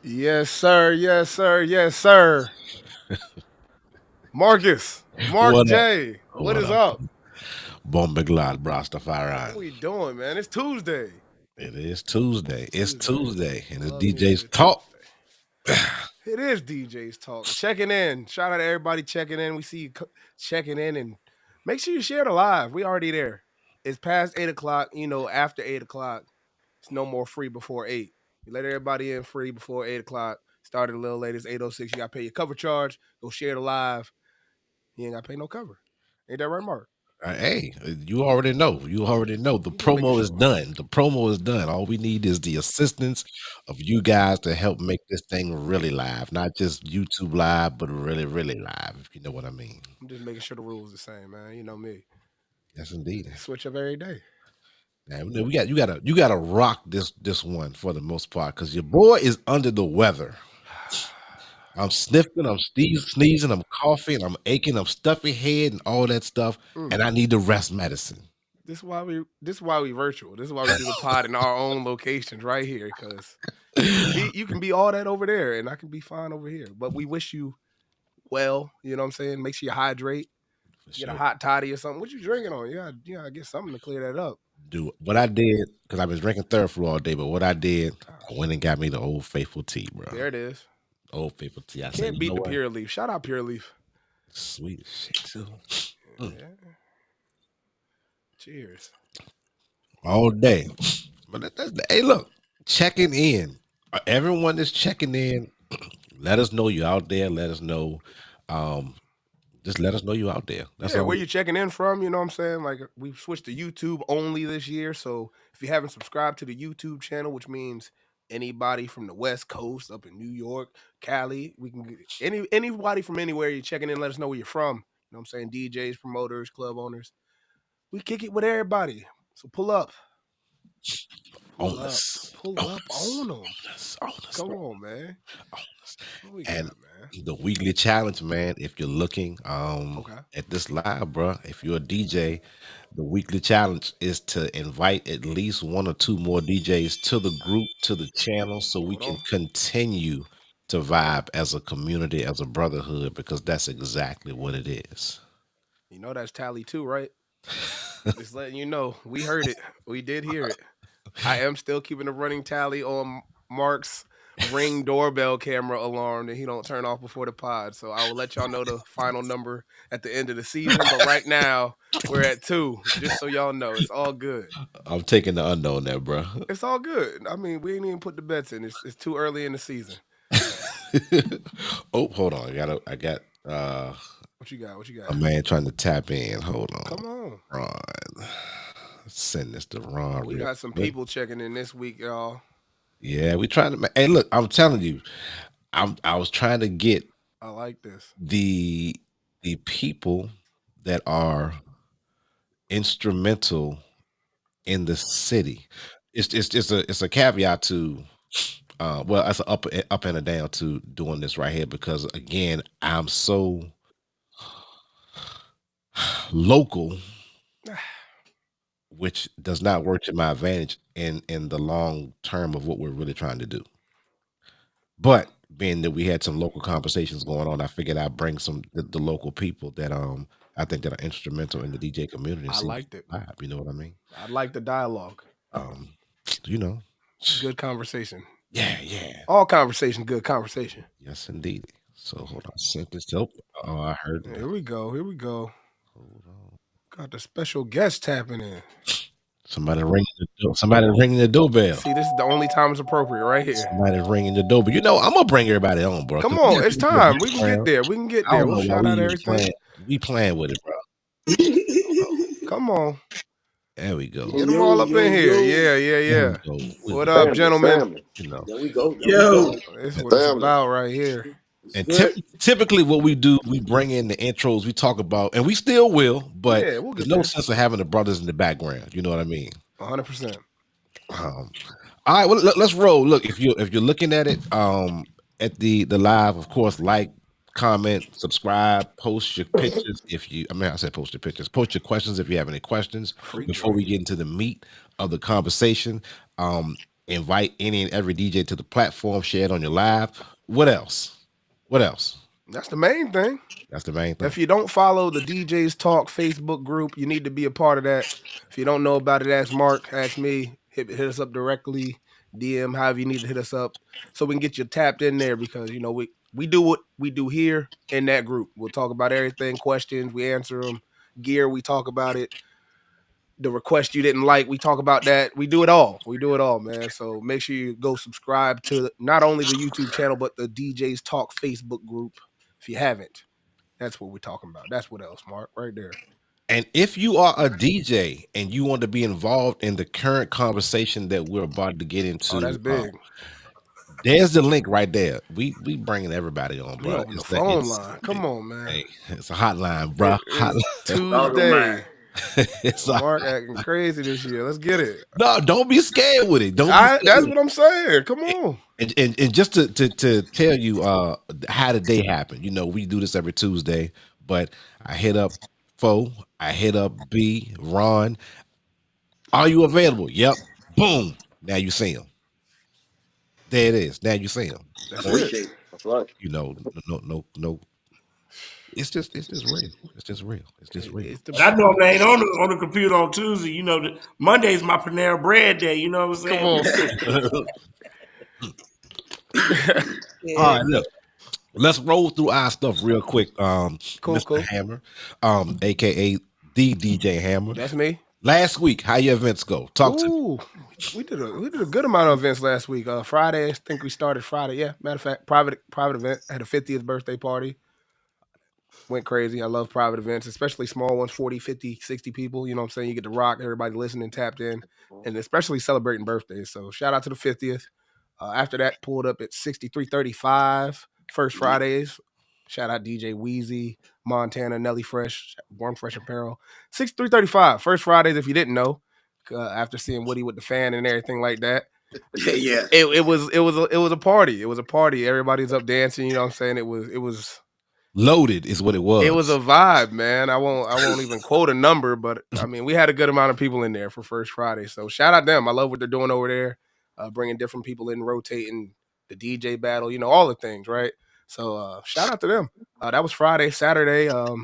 Yes, sir. Yes, sir. Yes, sir. Marcus, Mark What up? J, what What is up? up? Bombeglad What Brastafari. we doing, man? It's Tuesday. It is Tuesday. It's Tuesday. Tuesday. And I the love me a DJ's good talk. Tuesday. It is DJ's talk. Checking in. Shout out to everybody checking in. We see you checking in, and make sure you share the live. We already there. It's past 8 o'clock. You know, after 8 o'clock, it's no more free before 8. You let everybody in free before 8 o'clock. Started a little late. It's 8:06. You got to pay your cover charge. Go share the live. You ain't got to pay no cover. Ain't that right, Mark? Hey, you already know. You already know. The I'm just making promo is sure. done. The promo is done. All we need is the assistance of you guys to help make this thing really live. Not just YouTube live, but really, really live, if you know what I mean. I'm just making sure the rules the same, man. You know me. Yes, indeed. Switch up every day. Now, you gotta rock this one for the most part because your boy is under the weather. I'm sniffing, I'm sneezing, I'm coughing, I'm aching, I'm stuffy head and all that stuff, Mm. and I need the rest medicine. This is why we virtual. This is why we do the pod in our own locations right here. Because you can be all that over there, and I can be fine over here. But we wish you well. You know what I'm saying? Make sure you hydrate. For Get a sure. hot toddy or something. What you drinking on? You gotta get something to clear that up. Do what I did because I've been drinking Third all day, but what I did, I went and got me the Old Faithful tea, bro. There it is. Old Faithful tea. I said, Can't you beat know the what? Pure Leaf. Shout out Pure Leaf. Sweet as shit too. Mm. Yeah. Cheers. All day. But hey, look, checking in. Everyone is checking in. Let us know you out there. Let us know. Um, just let us know you out there. That's Yeah, all. where you checking in from? You know what I'm saying? Like we've switched to YouTube only this year. So if you haven't subscribed to the YouTube channel, which means anybody from the West Coast up in New York, Cali, we can get anybody from anywhere you're checking in, let us know where you're from. You know what I'm saying? DJs, promoters, club owners. We kick it with everybody. So pull up. On Pull up. us, on Pull up us, on them. on us, on us, Come on, man. on us. What we got, And man? the weekly challenge, man. If you're looking Okay. at this live, bro, if you're a DJ, the weekly challenge is to invite at least one or two more DJs to the group, to the channel, so we Hold can on. continue to vibe as a community, as a brotherhood, because that's exactly what it is. You know that's tally too, right? Just letting you know. We heard it. We did hear it. I am still keeping a running tally on Mark's ring doorbell camera alarm that he don't turn off before the pod. So I will let y'all know the final number at the end of the season. But right now we're at 2. Just so y'all know, it's all good. I'm taking the unknown there, bro. It's all good. I mean, we ain't even put the bets in. It's too early in the season. Oh, hold on. I got What you got? What you a got? man trying to tap in. Hold on. Come on. Ron. Send this to Ron We real got some quick. people checking in this week, y'all. Yeah, we trying to hey look, I'm telling you, I was trying to get I like this. the people that are instrumental in the city. It's a caveat to well, it's an up and a down to doing this right here because again, I'm so local which does not work to my advantage in the long term of what we're really trying to do. But being that we had some local conversations going on, I figured I'd bring some the local people that I think that are instrumental in the DJ community and I see if liked it. we can vibe. You know what I mean? I like the dialogue. Um, you know, Good conversation. yeah. All conversation, good conversation. Yes, indeed. So hold on, sent this up. Oh, I heard. Here we go. Here we go. Hold on. Got the special guest tapping in. Somebody ringing the door. Somebody ringing the doorbell. See, this is the only time it's appropriate right here. Somebody ringing the door. But you know, I'm gonna bring everybody on, bro. Come 'Cause we on, got it's people in the time. We can get background. there. We can get I there. don't We'll know why shout we out even everything. playing. We playing with it, bro. Come on. There we go. Get them all up in here. Yeah, yeah, There yeah. we go. What up, gentlemen? Family. You know, There we go. Yo, This is what it's Family. about right here. and good. typically what we do, we bring in the intros. We talk about, and we still will, but Yeah, we'll there's get no there. sense of having the brothers in the background. You know what I mean? 100%. All right, well, let's roll. Look, if you're looking at it, at the live, of course, like, comment, subscribe, post your pictures. I said post your pictures, post your questions if you have any questions Freak before we joint. get into the meat of the conversation. Invite any and every DJ to the platform, share it on your live. What else? What else? That's the main thing. That's the main thing. If you don't follow the DJs Talk Facebook group, you need to be a part of that. If you don't know about it, ask Marc, ask me. Hit us up directly, DM, however you need to hit us up, so we can get you tapped in there because you know we do what we do here in that group. We'll talk about everything, questions, we answer them, gear, we talk about it. The request you didn't like, we talk about that. We do it all. We do it all, man. So make sure you go subscribe to not only the YouTube channel but the DJs Talk Facebook group if you haven't. That's what we're talking about. That's what else, Marc, right there. And if you are a DJ and you want to be involved in the current conversation that we're about to get into, Oh, that's big. there's the link right there. We bringing everybody on, We bro. on the phone line. Come on, man. Hey, it's a hotline, bro. It is Tuesday. Marc acting crazy this year. Let's get it. No, don't be scared with it. That's what I'm saying. Come on. And just to tell you how the day happened. You know, we do this every Tuesday, but I hit up Fo, I hit up B, Ron. Are you available? Yep. Boom. Now you see him. There it is. Now you see him. That's it. That's right. You know, no. It's just real. It's just real. It's just real. I normally ain't on the computer on Tuesday. You know, Monday's my Panera Bread day. You know what I'm saying? Come on. All right, look. Let's roll through our stuff real quick. Cool, Mr. cool. Hammer, aka the DJ Hammer. That's me. Last week, how your events go? Talk to me. Ooh, we did a good amount of events last week. Friday, I think we started Friday. Yeah, matter of fact, private event. I had a 50th birthday party. Went crazy. I love private events, especially small ones, 40, 50, 60 people. You know what I'm saying? You get to rock, everybody listening, tapped in, and especially celebrating birthdays. So shout out to the 50th. After that, pulled up at 6335, First Fridays. Shout out DJ Wheezy, Montana, Nelly Fresh, Warm Fresh Apparel. 6335, First Fridays, if you didn't know, after seeing Woody with the fan and everything like that. Yeah. It was a party. It was a party. Everybody's up dancing, you know what I'm saying? It was Loaded is what it was. It was a vibe, man. I won't even quote a number, but I mean, we had a good amount of people in there for First Friday. So shout out them. I love what they're doing over there, bringing different people in, rotating the DJ battle, you know, all the things, right? So shout out to them. That was Friday. Saturday, I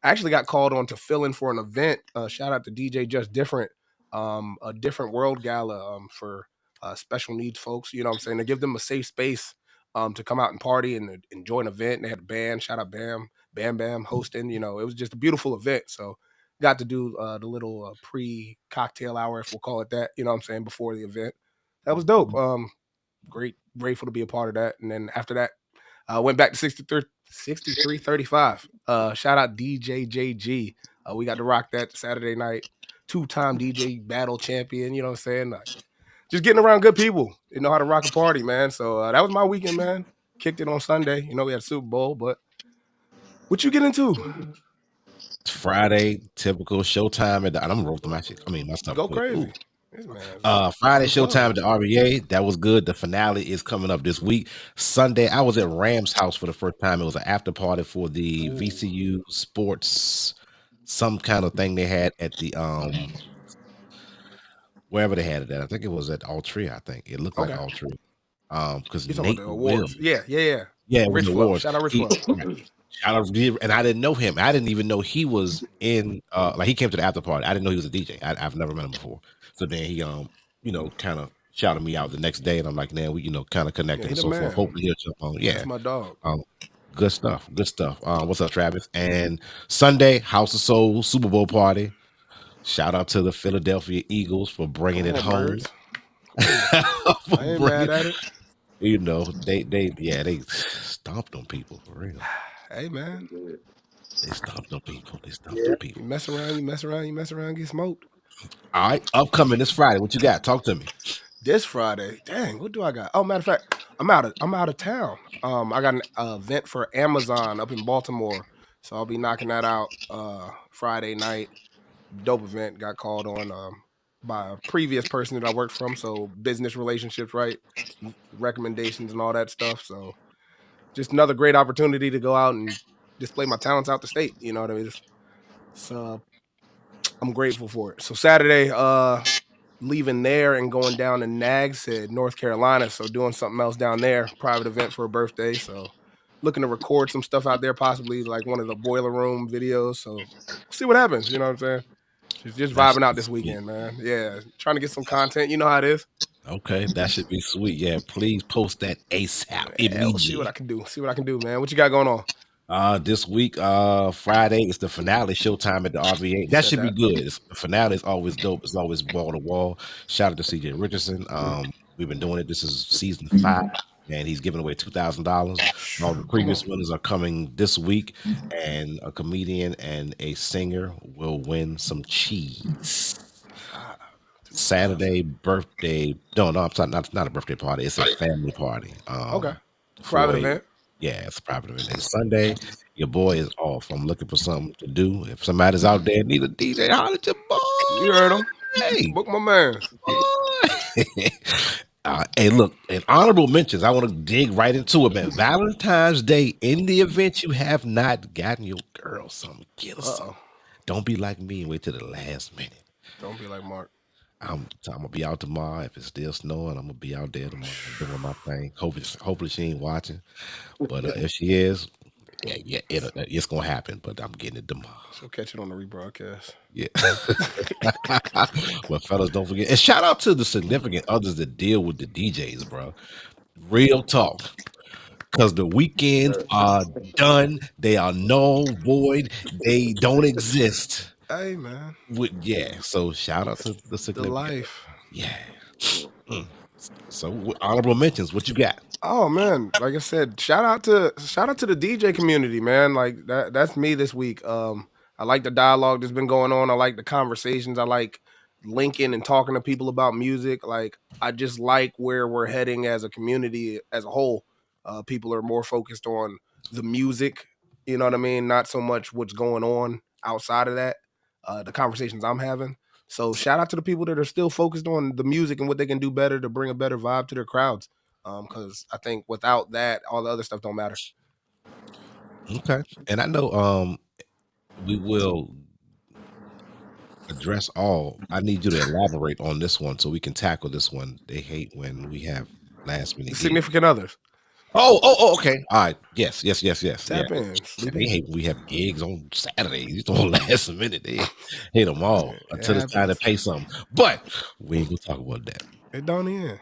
actually got called on to fill in for an event. Shout out to DJ Just Different, a Different World Gala for special needs folks. You know what I'm saying? To give them a safe space to come out and party and enjoy an event. And they had a band. Shout out Bam hosting. You know, it was just a beautiful event. So got to do the little pre-cocktail hour, if we'll call it that. You know what I'm saying? Before the event. That was dope. Grateful to be a part of that. And then after that, went back to 6335. Shout out DJ JG. We got to rock that Saturday night. 2-time DJ battle champion. You know what I'm saying? Like, just getting around good people. They know how to rock a party, man. So that was my weekend, man. Kicked it on Sunday. You know, we had Super Bowl, but what you get into? Friday, typical showtime at the. I'm rolling my shit. I mean, my stuff. Go quick. crazy. Friday showtime at the RBA. That was good. The finale is coming up this week. Sunday, I was at Ram's house for the first time. It was an after party for the VCU sports, some kind of thing they had at the wherever they had it at. I think it was at Altria. I think it looked like Okay. Altria. Because You talking about Nate the awards? Williams, Yeah. yeah, it was Rich the Flow. awards. Shout out Rich He Flow. shout out, and I didn't know him. I didn't even know he was in. Like he came to the after party. I didn't know he was a DJ. I've never met him before. So then he kind of shouted me out the next day, and I'm like, man, we kind of Yeah, connected he and the so forth. man. Hopefully he'll jump on. That's Yeah, my dog. good stuff. Good stuff. What's up, Travis? And Sunday, House of Soul Super Bowl party. Shout out to the Philadelphia Eagles for bringing Come it on, home. birds. I For ain't bringing, mad at it. they stomped on people for real. Hey man, They stomped on people. They stomped Yeah. on you people. mess around, get smoked. All right, upcoming this Friday. What you got? Talk to me. This Friday, dang, what do I got? Oh, matter of fact, I'm out of town. I got an event for Amazon up in Baltimore, so I'll be knocking that out Friday night. Dope event. Got called on by a previous person that I worked from, so business relationships, right? Recommendations and all that stuff. So just another great opportunity to go out and display my talents out the state. You know what I mean? So I'm grateful for it. So Saturday, leaving there and going down to Nags Head, North Carolina. So doing something else down there, private event for a birthday. So looking to record some stuff out there, possibly like one of the boiler room videos. So we'll see what happens. You know what I'm saying? Just That vibing should out be this sweet. weekend, man. Yeah, trying to get some content. You know how it is. Okay, that should be sweet. Yeah, please post that ASAP Yeah, we'll see what I immediately. can do. See what I can do, man. What you got going on? This week, Friday is the finale showtime at the RVA. You That said should be that. good. The finale is always dope. It's always wall to wall. Shout out to CJ Richardson. We've been doing it. This is season 5, and he's giving away $2,000. All the Come on. previous winners are coming this week, and a comedian and a singer will win some cheese. Saturday birthday. No, I'm sorry, not a birthday party. It's a family party. Okay. For Private a event. yeah, it's a private event. And Sunday, your boy is off. I'm looking for something to do. If somebody's out there need a DJ, holler at your You heard him. boy. Book my man's. Boy. Hey, look, in honorable mentions, I want to dig right into it, man. Valentine's Day, in the event you have not gotten your girl something, get her something. Don't be like me and wait till the last minute. Don't be like Mark. I'm gonna be out tomorrow. If it's still snowing, I'm gonna be out there tomorrow doing my thing. Hopefully she ain't watching. But if she is, yeah, it's gonna happen. But I'm getting it tomorrow. She'll catch it on the rebroadcast. Yeah. But fellas, don't forget. And shout out to the significant others that deal with the DJs, bro. Real talk. Because the weekends are done. They are null, void. They don't exist. Hey, man. So shout out to the The significant. life. Yeah. So honorable mentions. What you got? Oh man, like I said, shout out to the DJ community, man. Like that's me this week. I like the dialogue that's been going on. I like the conversations. I like linking and talking to people about music. Like I just like where we're heading as a community as a whole. People are more focused on the music, you know what I mean? Not so much what's going on outside of that. The conversations I'm having. So shout out to the people that are still focused on the music and what they can do better to bring a better vibe to their crowds. Because I think without that, all the other stuff don't matter. Okay. And I know we will address all. I need you to elaborate on this one so we can tackle this one. They hate when we have last minute gigs. Significant others. Oh, okay. All right. Yes. Tap in. Yeah, Sleepy. they hate when we have gigs on Saturdays. It's on last minute. They hate them all until it's time to pay something. But we ain't gonna talk about that. It don't end.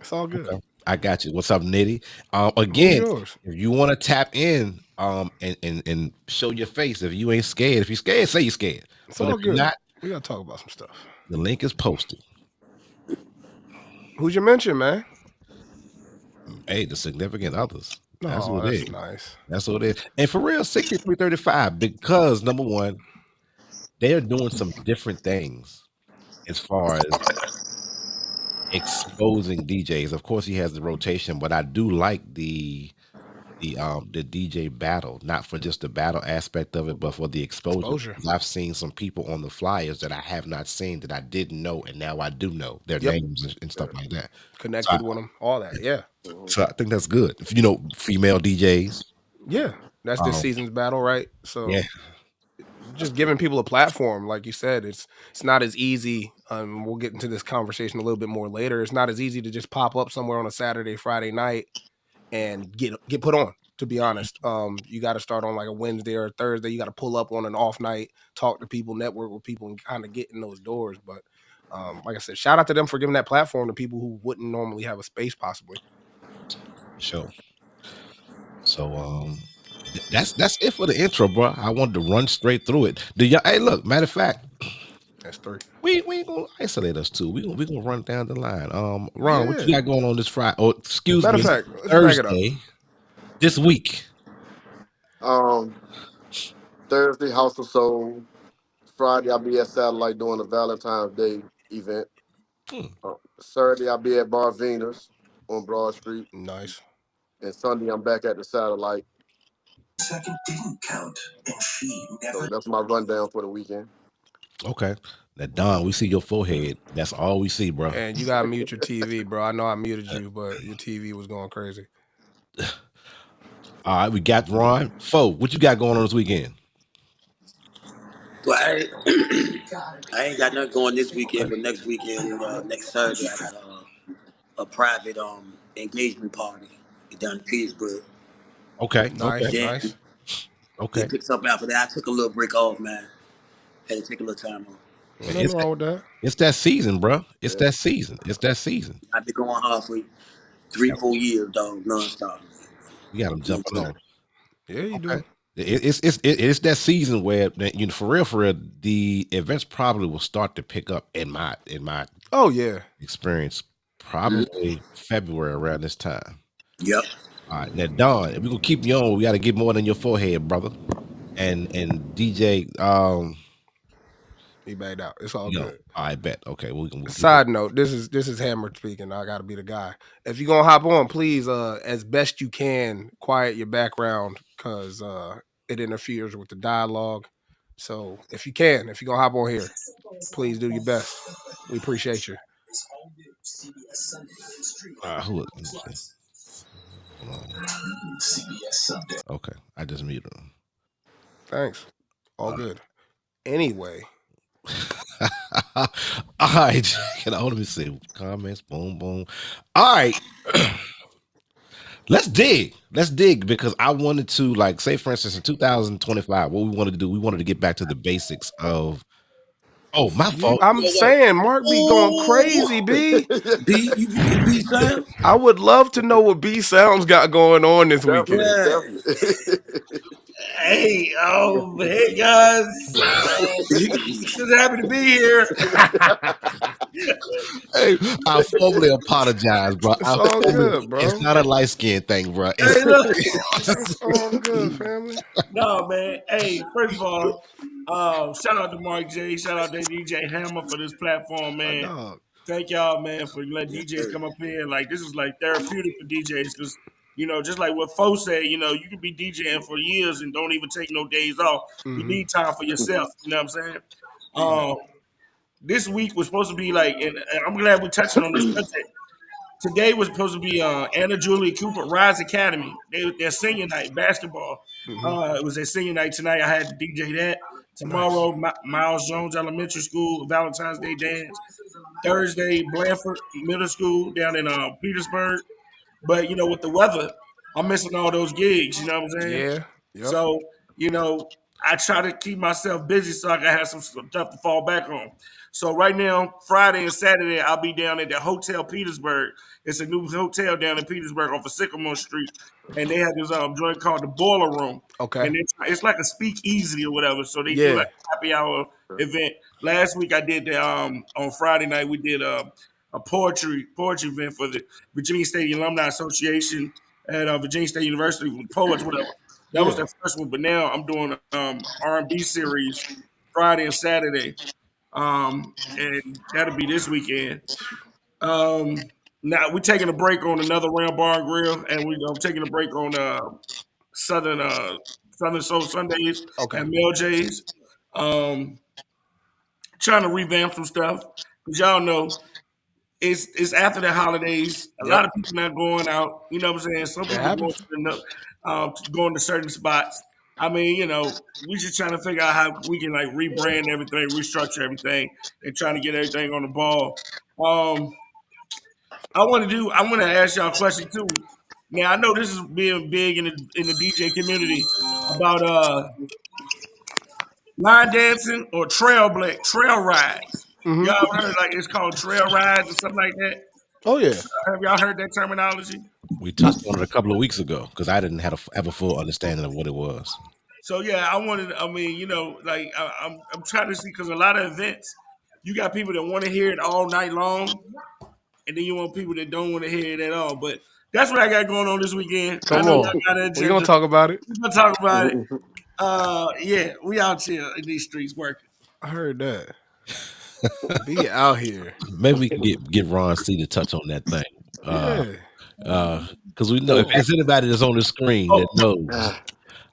It's all good. Okay. I got you. What's up, Nitty? Again, Yours. if you want to tap in, and show your face. If you ain't scared, if you're scared, say you're scared. It's But all if you're good. not, We gotta talk about some stuff. the link is posted. Who'd you mention, man? Hey, the significant others. That's Oh, what it that's is. nice. That's what it is. And for real, 6335, because number one, they're doing some different things as far as exposing DJs. Of course, he has the rotation, but I do like the DJ battle, not for just the battle aspect of it, but for the exposure. I've seen some people on the flyers that I have not seen that I didn't know, and now I do know their names and stuff like that. Connected with them, all that, yeah. So I think that's good. If you know female DJs. Yeah, that's this season's battle, right? So yeah, just giving people a platform, like you said. It's not as easy. We'll get into this conversation a little bit more later. It's not as easy to just pop up somewhere on a Saturday, Friday night and get put on. To be honest, you got to start on like a Wednesday or a Thursday. You got to pull up on an off night, talk to people, network with people, and kind of get in those doors. But like I said, shout out to them for giving that platform to people who wouldn't normally have a space, possibly. Sure. So that's it for the intro, bro. I wanted to run straight through it. Do y'all? Hey, look. Matter of fact, That's three. we ain't gonna isolate us too. We gonna run down the line. Ron, what you Yeah. got going on this Friday? Oh, excuse Matter me, of fact, let's back it up. Thursday this week. Thursday, House of Soul. Friday, I'll be at Satellite doing the Valentine's Day event. Hmm. Saturday, I'll be at Bar Venus on Broad Street. Nice. And Sunday, I'm back at the Satellite. So that's my rundown for the weekend. Okay. Now, Don, we see your forehead. That's all we see, bro. And you gotta mute your TV, bro. I know I muted you, but your TV was going crazy. All right, we got Ron. Fo, what you got going on this weekend? Well, I ain't got nothing going this weekend, but next weekend, next Saturday, I got a private engagement party down in Petersburg. Okay. Nice, Okay. Then nice. Okay. it picks up after that. I took a little break off, man. Had to take a little time off. Ain't nothing wrong with that. It's that season, bro. It's Yeah. that season. It's that season. I've been going hard for 3-4 years, dog, nonstop. We got them jumping on. Yeah, you Okay. do. It's that season where for real, the events probably will start to pick up in my Oh yeah. experience, probably February around this time. Yep. All right, now Don, if we gonna keep you on, we got to get more than your forehead, brother. And DJ, He backed out. It's all you know, good. I bet. Okay, we can. Side note, this is Hammer speaking. I gotta be the guy. If you're gonna hop on, please as best you can, quiet your background because it interferes with the dialogue. So if you're gonna hop on here, please do your best. We appreciate you. Who? Let me see. Hold on. Okay, I just muted him. Thanks. All good. Anyway. All right, let me see comments. Boom, boom. All right, let's dig because I wanted to, like, say for instance in 2025, what we wanted to do, we wanted to get back to the basics of. Oh, my fault. I'm saying Mark be going crazy, B. B Sam? I would love to know what B Sounds got going on this weekend. Hey, hey guys. Just happy to be here. Hey, I formally apologize, bro. It's all good, bro. It's not a light skin thing, bro. Hey, look. It's all good, family. No, man. Hey, first of all, shout out to Mark J. Shout out to DJ Hammer for this platform, man. Dog. Thank y'all, man, for letting DJs come up here. Like, this is like therapeutic for DJs because, just like what Fo said, you can be DJing for years and don't even take no days off. You need time for yourself. You know what I'm saying? This week was supposed to be like, and I'm glad we're touching on this subject. Today was supposed to be Anna Julia Cooper Rise Academy. Their senior night basketball. It was their senior night tonight. I had to DJ that. Tomorrow, Miles Jones Elementary School Valentine's Day dance. Thursday, Blanford Middle School down in Petersburg. But with the weather, I'm missing all those gigs. You know what I'm saying? Yeah. Yep. So I try to keep myself busy so I can have some stuff to fall back on. So right now, Friday and Saturday, I'll be down at the Hotel Petersburg. It's a new hotel down in Petersburg off of Sycamore Street, and they have this joint called the Boiler Room. Okay. And it's like a speakeasy or whatever. So they do like a happy hour event. Last week I did the on Friday night we did a poetry event for the Virginia State Alumni Association at Virginia State University with poets, whatever. That was the first one, but now I'm doing R&B series Friday and Saturday. And that'll be this weekend. Now we're taking a break on another Round Bar and Grill, and I'm taking a break on Southern Soul Sundays and Mel J's. Trying to revamp some stuff because y'all know it's after the holidays. A lot of people not going out. You know what I'm saying? Some people going to certain spots. I mean, we just trying to figure out how we can like rebrand everything, restructure everything, and trying to get everything on the ball. Um, I want to ask y'all a question too. Now I know this is being big in the DJ community about line dancing or trail rides. Hmm. Y'all ever heard like it's called trail rides or something like that? Oh yeah. Have y'all heard that terminology? We touched on it a couple of weeks ago because I didn't have a full understanding of what it was. So yeah, I wanted. I mean, like I'm trying to see because a lot of events, you got people that want to hear it all night long, and then you want people that don't want to hear it at all. But that's what I got going on this weekend. I Come know y'all on. got an We gonna agenda. talk about it. We're gonna talk about it. Yeah, we out here in these streets working. I heard that. Be out here. Maybe we can get Ron C to touch on that thing. Yeah. Because we know if there's anybody that's on the screen that Oh, knows,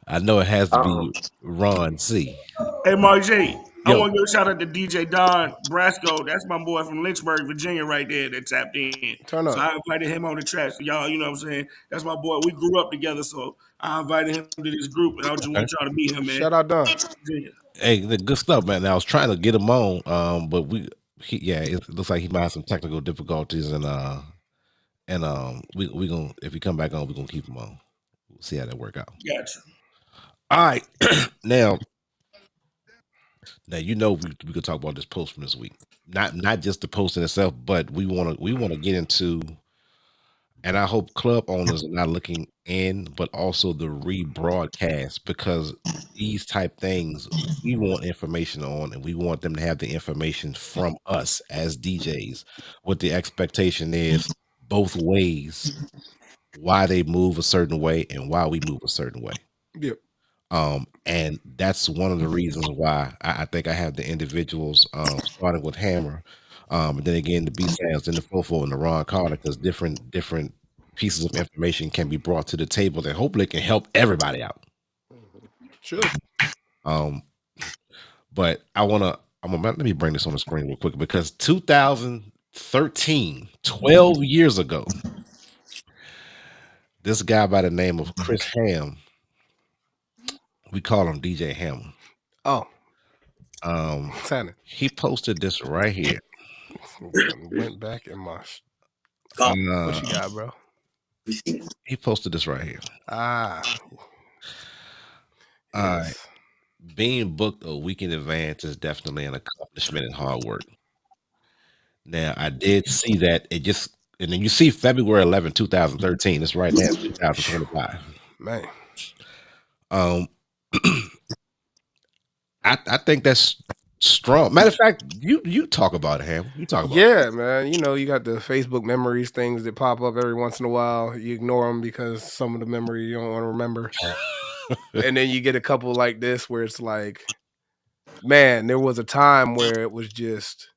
I know it has to Uh-uh. be Ron C. hey, Mark J. I Yo, want to give a shout out to DJ Don Brasco. That's my boy from Lynchburg, Virginia, right there that tapped in. Turn So up. I invited him on the track. So y'all, you know what I'm saying? That's my boy. We grew up together, so I invited him to this group, and I just okay. want y'all to meet him, man. Shout out Don. Virginia. Hey, the good stuff, man. Now, I was trying to get him on, but it looks like he might have some technical difficulties, and we gonna if he come back on, we gonna keep him on. We'll see how that work out. Gotcha. All right, now we could talk about this post from this week. Not just the post in itself, but we wanna get into, and I hope club owners are not looking in, but also the rebroadcast because these type things we want information on, and we want them to have the information from us as DJs. What the expectation is both ways, why they move a certain way and why we move a certain way. Yep. And that's one of the reasons why I think I have the individuals starting with Hammer, and then again the B Sounds, then the Fofo and the Ron Carter, because different pieces of information can be brought to the table that hopefully can help everybody out. Should. Um, but let me bring this on the screen real quick because 2013, 12 years ago, this guy by the name of Chris Ham, we call him DJ Ham. Oh, Um, Santa. he posted this right here. Went back in my. Call. What you got, bro? He posted this right here. Ah. All right. Yes. Being booked a week in advance is definitely an accomplishment and hard work. Now, I did see that and then you see February 11, 2013. It's right now, 2025. Man. Um, I think that's strong. Matter of fact, you talk about it, Ham. You talk about Yeah, man. You got the Facebook memories things that pop up every once in a while. You ignore them because some of the memory you don't want to remember. it. And then you get a couple like this where it's like, man, there was a time where it was just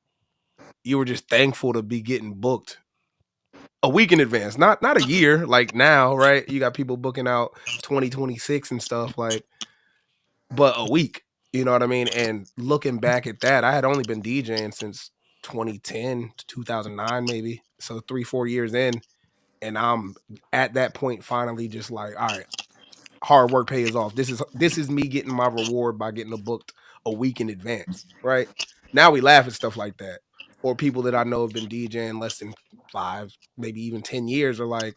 you were just thankful to be getting booked a week in advance, not a year like now, right? You got people booking out 2026 and stuff like, but a week. You know what I mean? And looking back at that, I had only been DJing since 2010 to 2009, maybe. So 3-4 years in, and I'm at that point finally just like, all right, hard work pays off. This is me getting my reward by getting a booked a week in advance, right? Now we laugh at stuff like that. Or people that I know have been DJing less than 5, maybe even 10 years are like,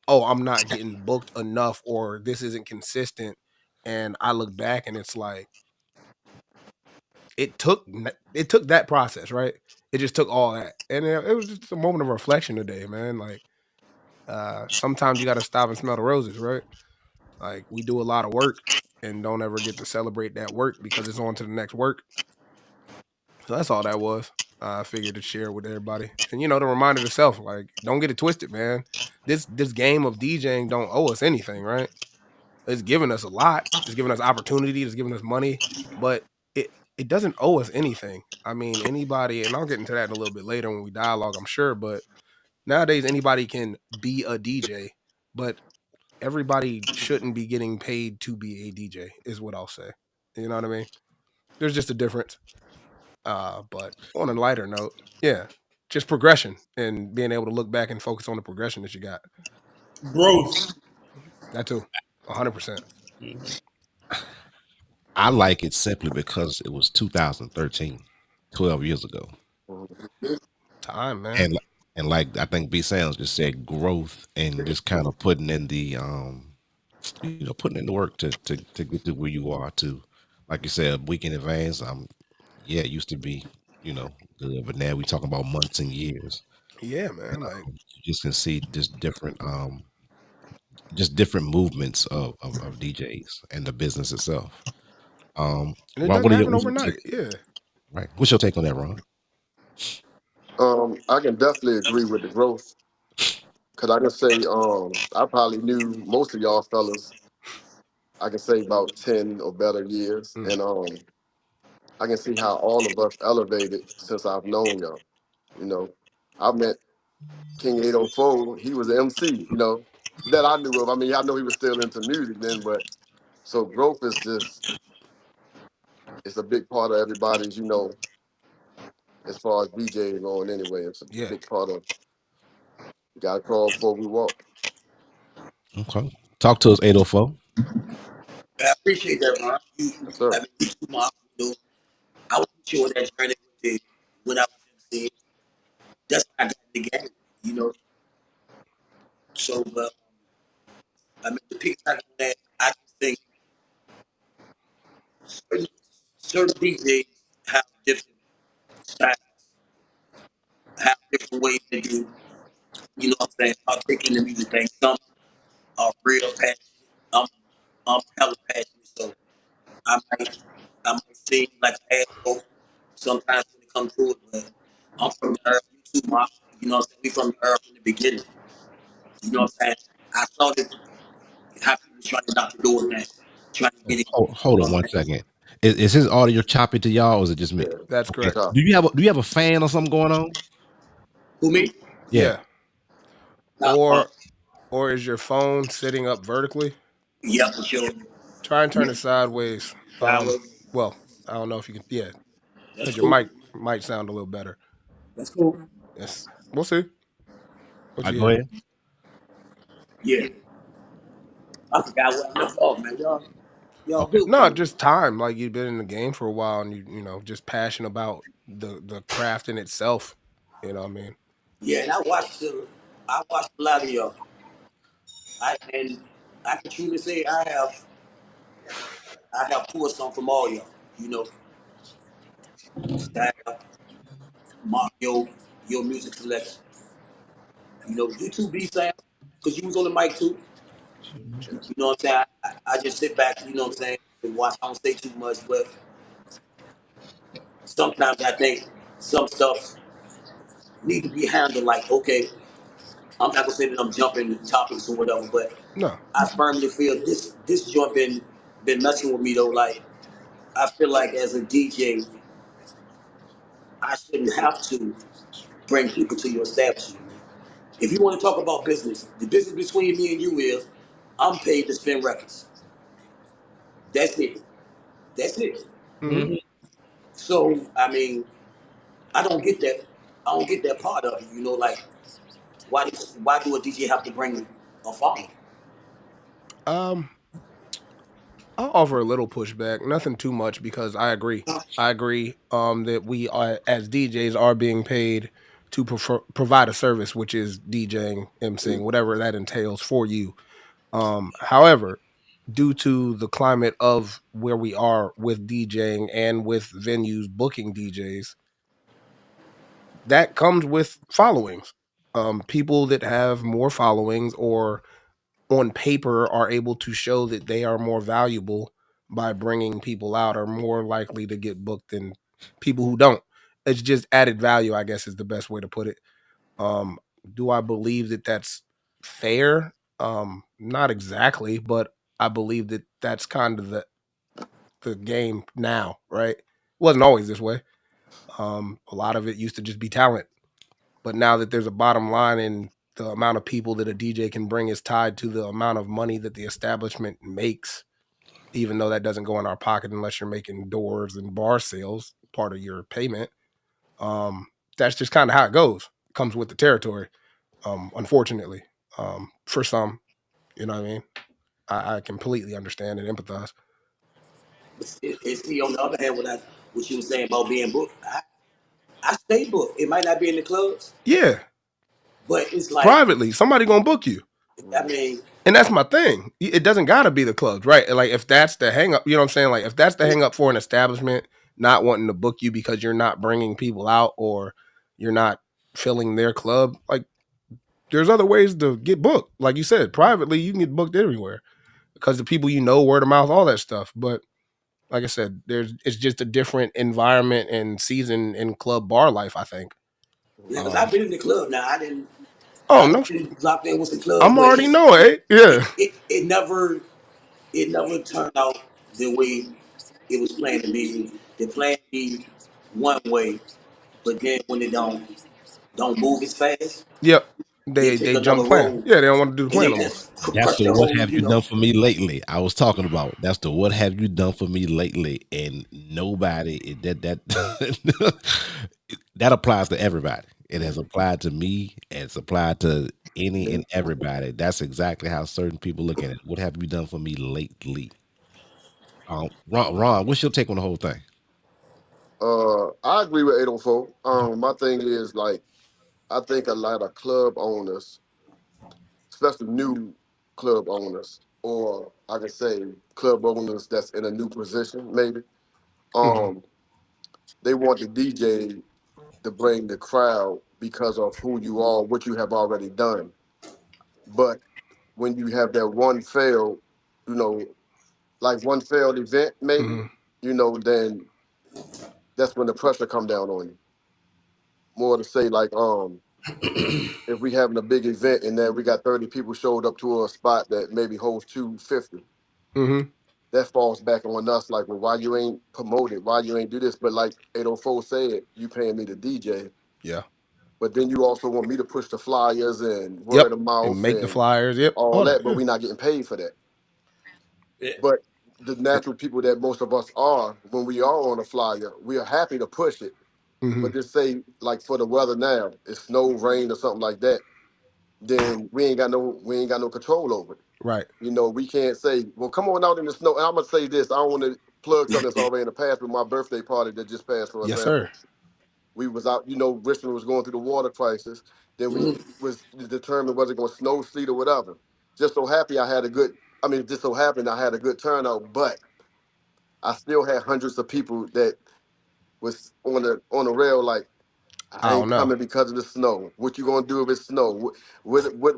oh, I'm not getting booked enough or this isn't consistent. And I look back and it's like it took that process, right? It just took all that. And it was just a moment of reflection today, man. Like sometimes you got to stop and smell the roses, right? Like we do a lot of work and don't ever get to celebrate that work because it's on to the next work. So that's all that was. I figured to share with everybody, and the reminder to self, like, don't get it twisted, man. This game of DJing don't owe us anything, right? It's giving us a lot. It's giving us opportunity. It's giving us money, but it doesn't owe us anything. I mean, anybody, and I'll get into that in a little bit later when we dialogue, I'm sure. But nowadays, anybody can be a DJ, but everybody shouldn't be getting paid to be a DJ, is what I'll say. You know what I mean? There's just a difference. But on a lighter note, yeah, just progression and being able to look back and focus on the progression that you got. Growth. That too, 100%. I like it simply because it was 2013, 12 years ago. Time, man. And like I think B Sounds just said, growth and just kind of putting in the putting in the work to get to where you are to, like you said, a week in advance. Yeah, it used to be, good, but now we talking about months and years. Yeah, man. Like, You just can see just different movements of DJs and the business itself. and it Ron, doesn't happen what's your overnight. take? Yeah. Right, what's your take on that, Ron? I can definitely agree with the growth. Cause I can say, I probably knew most of y'all fellas. I can say about 10 or better years, Mm. and I can see how all of us elevated since I've known y'all. You know, I met King 804. He was an MC. That I knew of. I mean, I know he was still into music then, but so growth is just it's a big part of everybody's. As far as DJing going anyway, it's a Yeah. big part of. You got to crawl before we walk. Okay, talk to us, 804. I appreciate that, Mark. Yes, sir. I mean, you too, Mark. I was with you on that journey when I was MC. That's how I got in the game, you know. So, I mean, to pick on that, I just think certain, certain DJs have different styles, have different ways to do, you know what I'm saying, partake in the music thing. Some are real passionate. I'm, I'm hella passionate, so I might, I might seem like an asshole sometimes when it comes to it, but I'm from the earth, you too, Mark. You know what I'm saying? We from the earth from the beginning. You know what I'm saying? I saw this, how people trying to knock the door down, trying to get it. Hold You know on what one I'm saying? second. Is his audio choppy to y'all, or is it just me? Yeah. That's Okay. correct. Copy. Do you have a fan or something going on? Who, me? Yeah. Yeah. Nah, Or is your phone sitting up vertically? yeah, for sure. Try and turn Yeah, it sideways. sideways. Well, I don't know if you can. Yeah, That's because your cool. mic might sound a little better. That's cool. Yes, we'll see what I you go hear. ahead. Yeah, I forgot what I left off, man. Y'all Okay. good with No, me. just time. Like you've been in the game for a while, and you just passionate about the craft in itself. You know what I mean? Yeah, and I watched a lot of y'all. And I can truly say I have pulled some from all y'all. You know, style, Mark, your music selection. You know, you too, B Sam, because you was on the mic too. You know what I'm saying? I just sit back, you know what I'm saying, and watch. I don't say too much, but sometimes I think some stuff need to be handled like, okay, I'm not gonna say that I'm jumping topics or whatever, but No. I firmly feel this joint been messing with me though. Like I feel like as a DJ, I shouldn't have to bring people to your establishment. If you want to talk about business, the business between me and you is I'm paid to spin records. That's it. That's it. Hmm. Mhm. So I mean, I don't get that. I don't get that part of it. You know, like why do a DJ have to bring a following? Um, I'll offer a little pushback. Nothing too much because I agree. I agree. That we are as DJs are being paid to provide a service, which is DJing, emceeing, whatever that entails for you. However, due to the climate of where we are with DJing and with venues booking DJs, that comes with followings. People that have more followings or on paper are able to show that they are more valuable by bringing people out are more likely to get booked than people who don't. It's just added value, I guess, is the best way to put it. Um, do I believe that that's fair? Not exactly, but I believe that that's kind of the game now, right? It wasn't always this way. A lot of it used to just be talent, but now that there's a bottom line and the amount of people that a DJ can bring is tied to the amount of money that the establishment makes, even though that doesn't go in our pocket unless you're making doors and bar sales part of your payment. Um, that's just kind of how it goes. It comes with the territory, unfortunately. For some, you know what I mean? I completely understand and empathize. And see, on the other hand, what you were saying about being booked, I stay booked. It might not be in the clubs, Yeah, but it's like, privately, somebody gonna book you. I mean, And that's my thing. It doesn't gotta be the clubs, right? Like if that's the hang up, you know what I'm saying? Like if that's the hang up for an establishment not wanting to book you because you're not bringing people out or you're not filling their club, like there's other ways to get booked. Like you said, privately, you can get booked everywhere because the people you know, word of mouth, all that stuff. But like I said, it's just a different environment and season in club bar life, I think. yeah, because I've been in the club now. Oh I no, been locked in with some clubs, I'm but already know it. it, Yeah. it, it never it never turned out the way it was planned to be. They planned to be one way, but then when they don't move as fast, Yep. they They take jump another the plan. road Yeah, they don't want to do the and plan they no more. just That's crush the the what whole, have you done for me lately. I was talking about that's the what have you done for me lately, and nobody that applies to everybody. It has applied to me, and it's applied to any and everybody. That's exactly how certain people look at it. What have you done for me lately? Ron, what's your take on the whole thing? I agree with 804. My thing is like I think a lot of club owners, especially new club owners, or I can say club owners that's in a new position, maybe. Hmm. Um, they want the DJ to bring the crowd because of who you are, what you have already done. But when you have that one failed, you know, like one failed event, maybe, Hmm. then that's when the pressure come down on you. More to say like, if we having a big event and then we got 30 people showed up to a spot that maybe holds 250, Hmm. that falls back on us like, well, why you ain't promoted? Why you ain't do this? But like 804 said, you paying me to DJ, Yeah. but then you also want me to push the flyers and Yep. word of And mouth make the and flyers. Yep. all All that. that, but Yeah. we not getting paid for that. yeah. But the natural people that most of us are, when we are on a flyer, we are happy to push it. Hmm. But just say like for the weather now, it's snow, rain, or something like that, then we ain't got no control over it. Right. We can't say, well, come on out in the snow. And I'm gonna say this. I don't want to plug something that's already in the past, but my birthday party that just passed, for Yes, sir. example, we was out. Richmond was going through the water crisis. Then we Mhm. was determined was it going to snow, sleet, or whatever. Just so happy I had a good. I mean, just so happened I had a good turnout, but I still had hundreds of people that was on the rail like, I I don't ain't know. coming because of the snow. What you gonna do if it's snow? What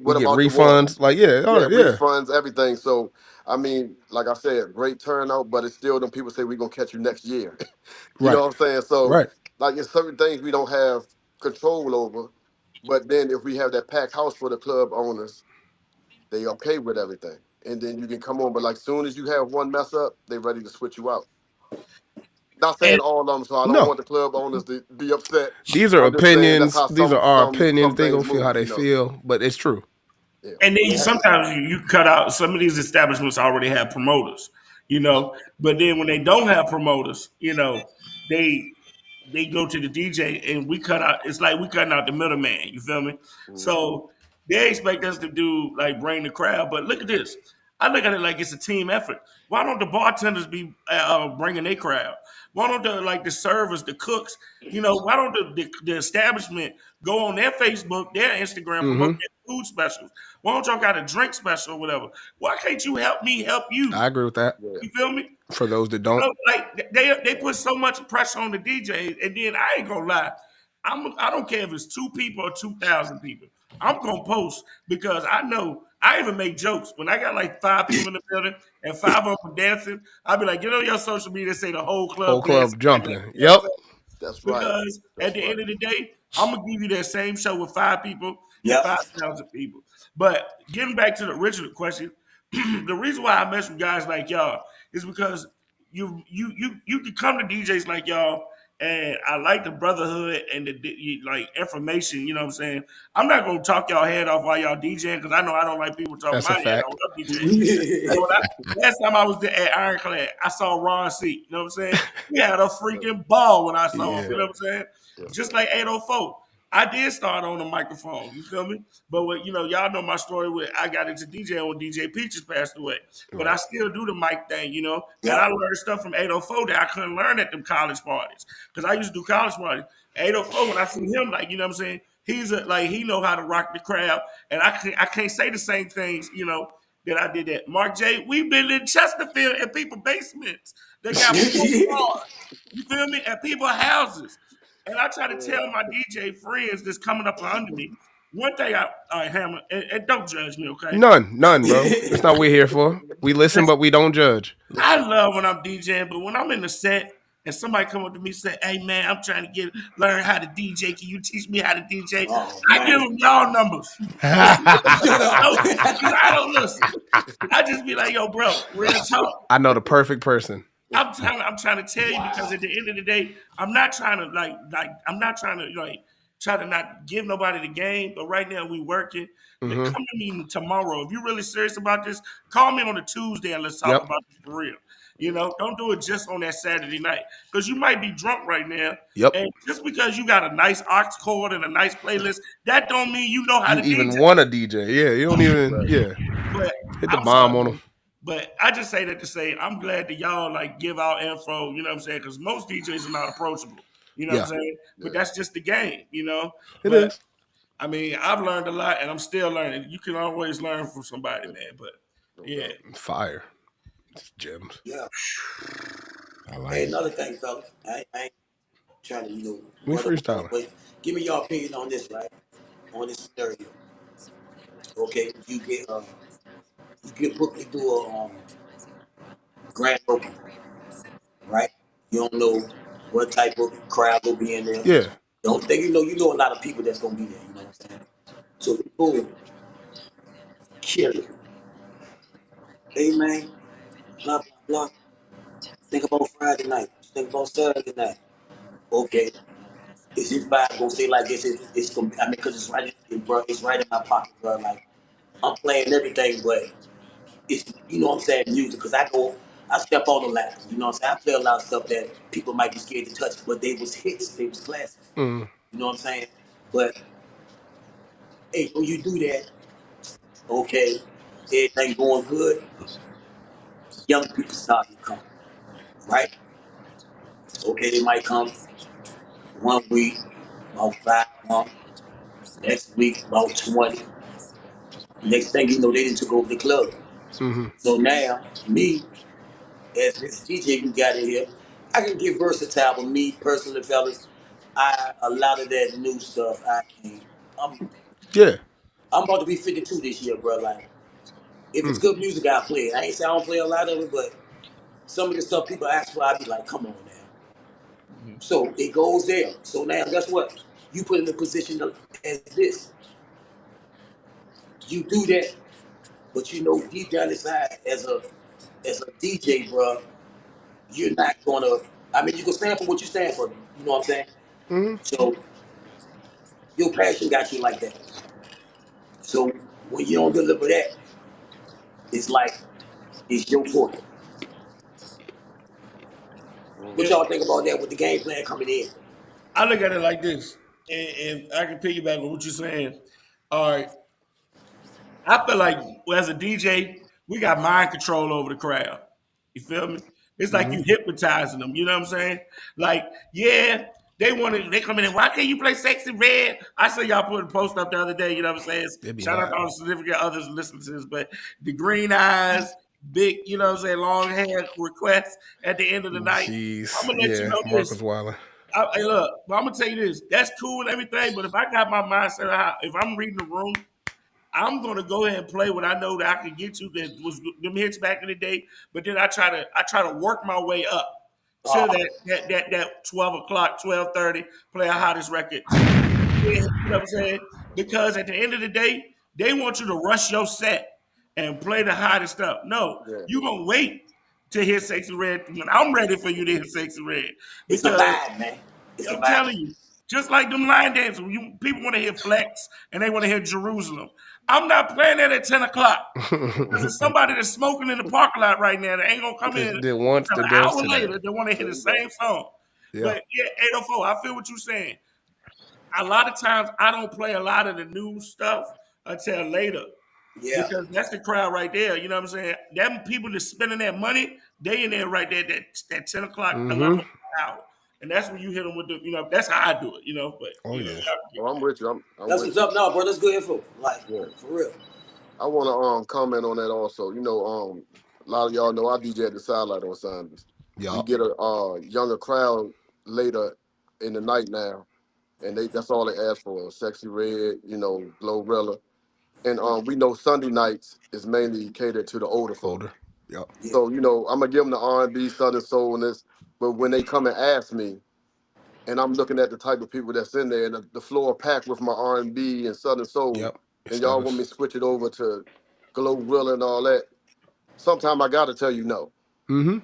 We get about the water? refunds. Like, yeah, all Yeah, that. Yeah. refunds, everything. So I mean, like I said, great turnout, but it's still them people say we're gonna catch you next year. You know Right. what I'm saying? So Right. like it's certain things we don't have control over. But then if we have that packed house for the club owners, they okay with everything. And then you can come on. But like soon as you have one mess up, they ready to switch you out. Not saying And all of them, so I don't No. want the club owners to be upset. These are I'm just saying that's opinions. how These are some our some opinions. some They things gonna feel how move, they feel, but it's true. Yeah. And then sometimes you cut out some of these establishments already have promoters, but then when they don't have promoters, they they go to the DJ and we cut out. It's like we cutting out the middleman. You feel me? Mhm. So they expect us to do like bring the crowd, but look at this. I look at it like it's a team effort. Why don't the bartenders be bringing their crowd? Why don't the servers, the cooks? Why don't the establishment go on their Facebook, their Instagram, promote Hmm. their food specials? Why don't y'all got a drink special or whatever? Why can't you help me help you? I agree with that. Yeah. You feel me? For those that don't. Like they put so much pressure on the DJ, and then I ain't gonna lie, I don't care if it's 2 people or 2,000 people. I'm gonna post because I know I even make jokes when I got like 5 people in the building and 5 of them dancing. I'll be like, get on your social media, say the whole Whole club dancing. club Like that. jumping. You know what I'm Yep. saying? That's right. Because at That's the right. end of the day, I'm gonna give you that same show with 5 people and Yep. 5,000 people. But getting back to the original question, the reason why I mess with guys like y'all is because you can come to DJs like y'all, and I like the brotherhood and like information. You know what I'm saying? I'm not gonna talk y'all head off while y'all DJing because I know I don't like people talking That's a my head off fact. while I'm DJing. So last time I was there at Ironclad, I saw Ron C. You know what I'm saying? We had a freaking ball when I saw him. Yeah. You know what I'm saying? Yeah. Just like 804. I did start on a microphone. You feel me? But what y'all know my story with I got into DJing when DJ Peaches passed away. But I Right. still do the mic thing, and Yeah. I learned stuff from 804 that I couldn't learn at them college parties. Because I used to do college parties. 804, when I see him, like, what I'm saying? He know how to rock the crowd. And I can't say the same things, that I did that. Mark J, we've been in Chesterfield in people's basements. They got 4 cars. You feel me? At people's houses. And I try to tell my DJ friends that's coming up under me. One thing all right, Hammer, and don't judge me, okay? None, bro. That's not what we're here for. We listen, Listen, but we don't judge. I love when I'm DJing, but when I'm in the set and somebody come up to me and say, "Hey man, I'm trying to learn how to DJ. Can you teach me how to DJ?" Oh I give man. them y'all numbers. Shut up. No, I don't listen. I just be like, "Yo, bro, real talk." I know the perfect person. I'm trying to tell you because Wow. at the end of the day, I'm not trying to I'm not trying to try to not give nobody the game. But right now we working. Come Mm-hmm. to me tomorrow. If you're really serious about this, call me on a Tuesday and let's talk Yep. about this for real. Don't do it just on that Saturday night because you might be drunk right now. Yep. And just because you got a nice aux cord and a nice playlist, that don't mean you know how You to DJ. even want a DJ. Yeah, you don't even, yeah. But Hit the I'm sorry, bomb on bro. them. But I just say that to say I'm glad that y'all give out info, you know what I'm saying? Because most DJs are not approachable. You know what I'm Yeah, saying? Yeah. But that's just the game. it But is. I mean, I've learned a lot and I'm still learning. You can always learn from somebody, man. But No yeah. doubt. Fire. It's gems. Yeah. I like Hey, it. another thing, fellas. I ain't trying to, We run up, freestyling. but give me your opinion on this, right? On this scenario. Okay, you get booked to do a grand opening, right? You don't know what type of crowd will be in there. Yeah. Don't think you know a lot of people that's gonna be there. You know what I'm saying? So boom, kill it. Hey man, blah blah blah. Think about Friday night. Think about Saturday night. Okay, is this vibe gonna say like this? It's gonna. I mean, cause bro. It's right in my pocket, bro. Like I'm playing everything, but it's what I'm saying, music. Cause I step on the ladder. You know what I'm saying? I play a lot of stuff that people might be scared to touch, but they was hits. They was classics. Mm. You know what I'm saying? But hey, when you do that, okay, everything going good, young people start to come, right? Okay, they might come 1 week, about 5 months, next week, about 20. Next thing you know, they didn't took over the club. Mm-hmm. So now, me, as this DJ we got in here, I can get versatile with me personally, fellas. A lot of that new stuff, I can't. Yeah. I'm about to be 52 this year, bro. Like, if it's Mm. good music, I play it. I ain't say I don't play a lot of it, but some of the stuff people ask for, I be like, come on now. Mhm. So it goes there. So now, guess what? You put in a position as this. You do that, but you know deep down inside, as a DJ, bro, you're not gonna. I mean, you can stand for what you stand for. You know what I'm saying? Mm-hmm. So your passion got you like that. So when you don't deliver that, it's like it's your fault. What Yeah, y'all think about that with the game plan coming in? I look at it like this, and I can piggyback with what you're saying. All right, I feel like as a DJ, we got mind control over the crowd. You feel me? It's like Mm-hmm. you hypnotizing them. You know what I'm saying? Like, yeah, they come in and why can't you play Sexy Red? I saw y'all put a post up the other day. You know what I'm saying? It'd be Shout out hot. to all the significant others listening to this, but the green eyes, big, you know what I'm saying, long hair requests at the end of the night. I'm Jeez. gonna let you Yeah. know Mark this. was wilding. Hey, look, but I'm gonna tell you this. That's cool and everything, but if I got my mindset of if I'm reading the room, I'm gonna go ahead and play what I know that I can get you that was them hits back in the day. But then I try to work my way up to Uh, that 12 o'clock, 12:30, play our hottest record. You know what I'm saying? Because at the end of the day, they want you to rush your set and play the hottest stuff. No, Yeah. you gonna wait to hear Sexy Red when I'm ready for you to hear Sexy Red. it's a Because vibe, man. It's a I'm vibe. telling you, just like them line dancers, people want to hear Flex and they want to hear Jerusalem. I'm not playing that at 10 o'clock. Because there's somebody that's smoking in the parking lot right now that ain't gonna come in That wants until to an dance hour to that. later. They want to hear There the you go. same song. Yeah. But yeah, 804, I feel what you're saying. a lot of times I don't play a lot of the new stuff until later Yeah. because that's the crowd right there. You know what I'm saying? Them people that's spending that money, they in there right there that 10 o'clock, Mm-hmm. 11 hour, and that's when you hit them with the. That's how I do it. But Oh yeah. Oh, I'm with you. I'm That's with what's you. up now, bro. That's good info. Like, Yeah. for real. I want to comment on that also. A lot of y'all know I DJ at the Sidelight on Sundays. We Yup. get a younger crowd later in the night now, and that's all they ask for: Sexy Red, Glorilla, and we know Sunday nights is mainly catered to the older folk. Older. Yup. Yeah. So I'm gonna give them the R&B, Southern Soul, and this. But when they come and ask me, and I'm looking at the type of people that's in there, and the floor packed with my R&B and Southern Soul, Yep. and y'all want me Established. to switch it over to Glorilla and all that. Sometimes I gotta tell you no. Mm-hmm.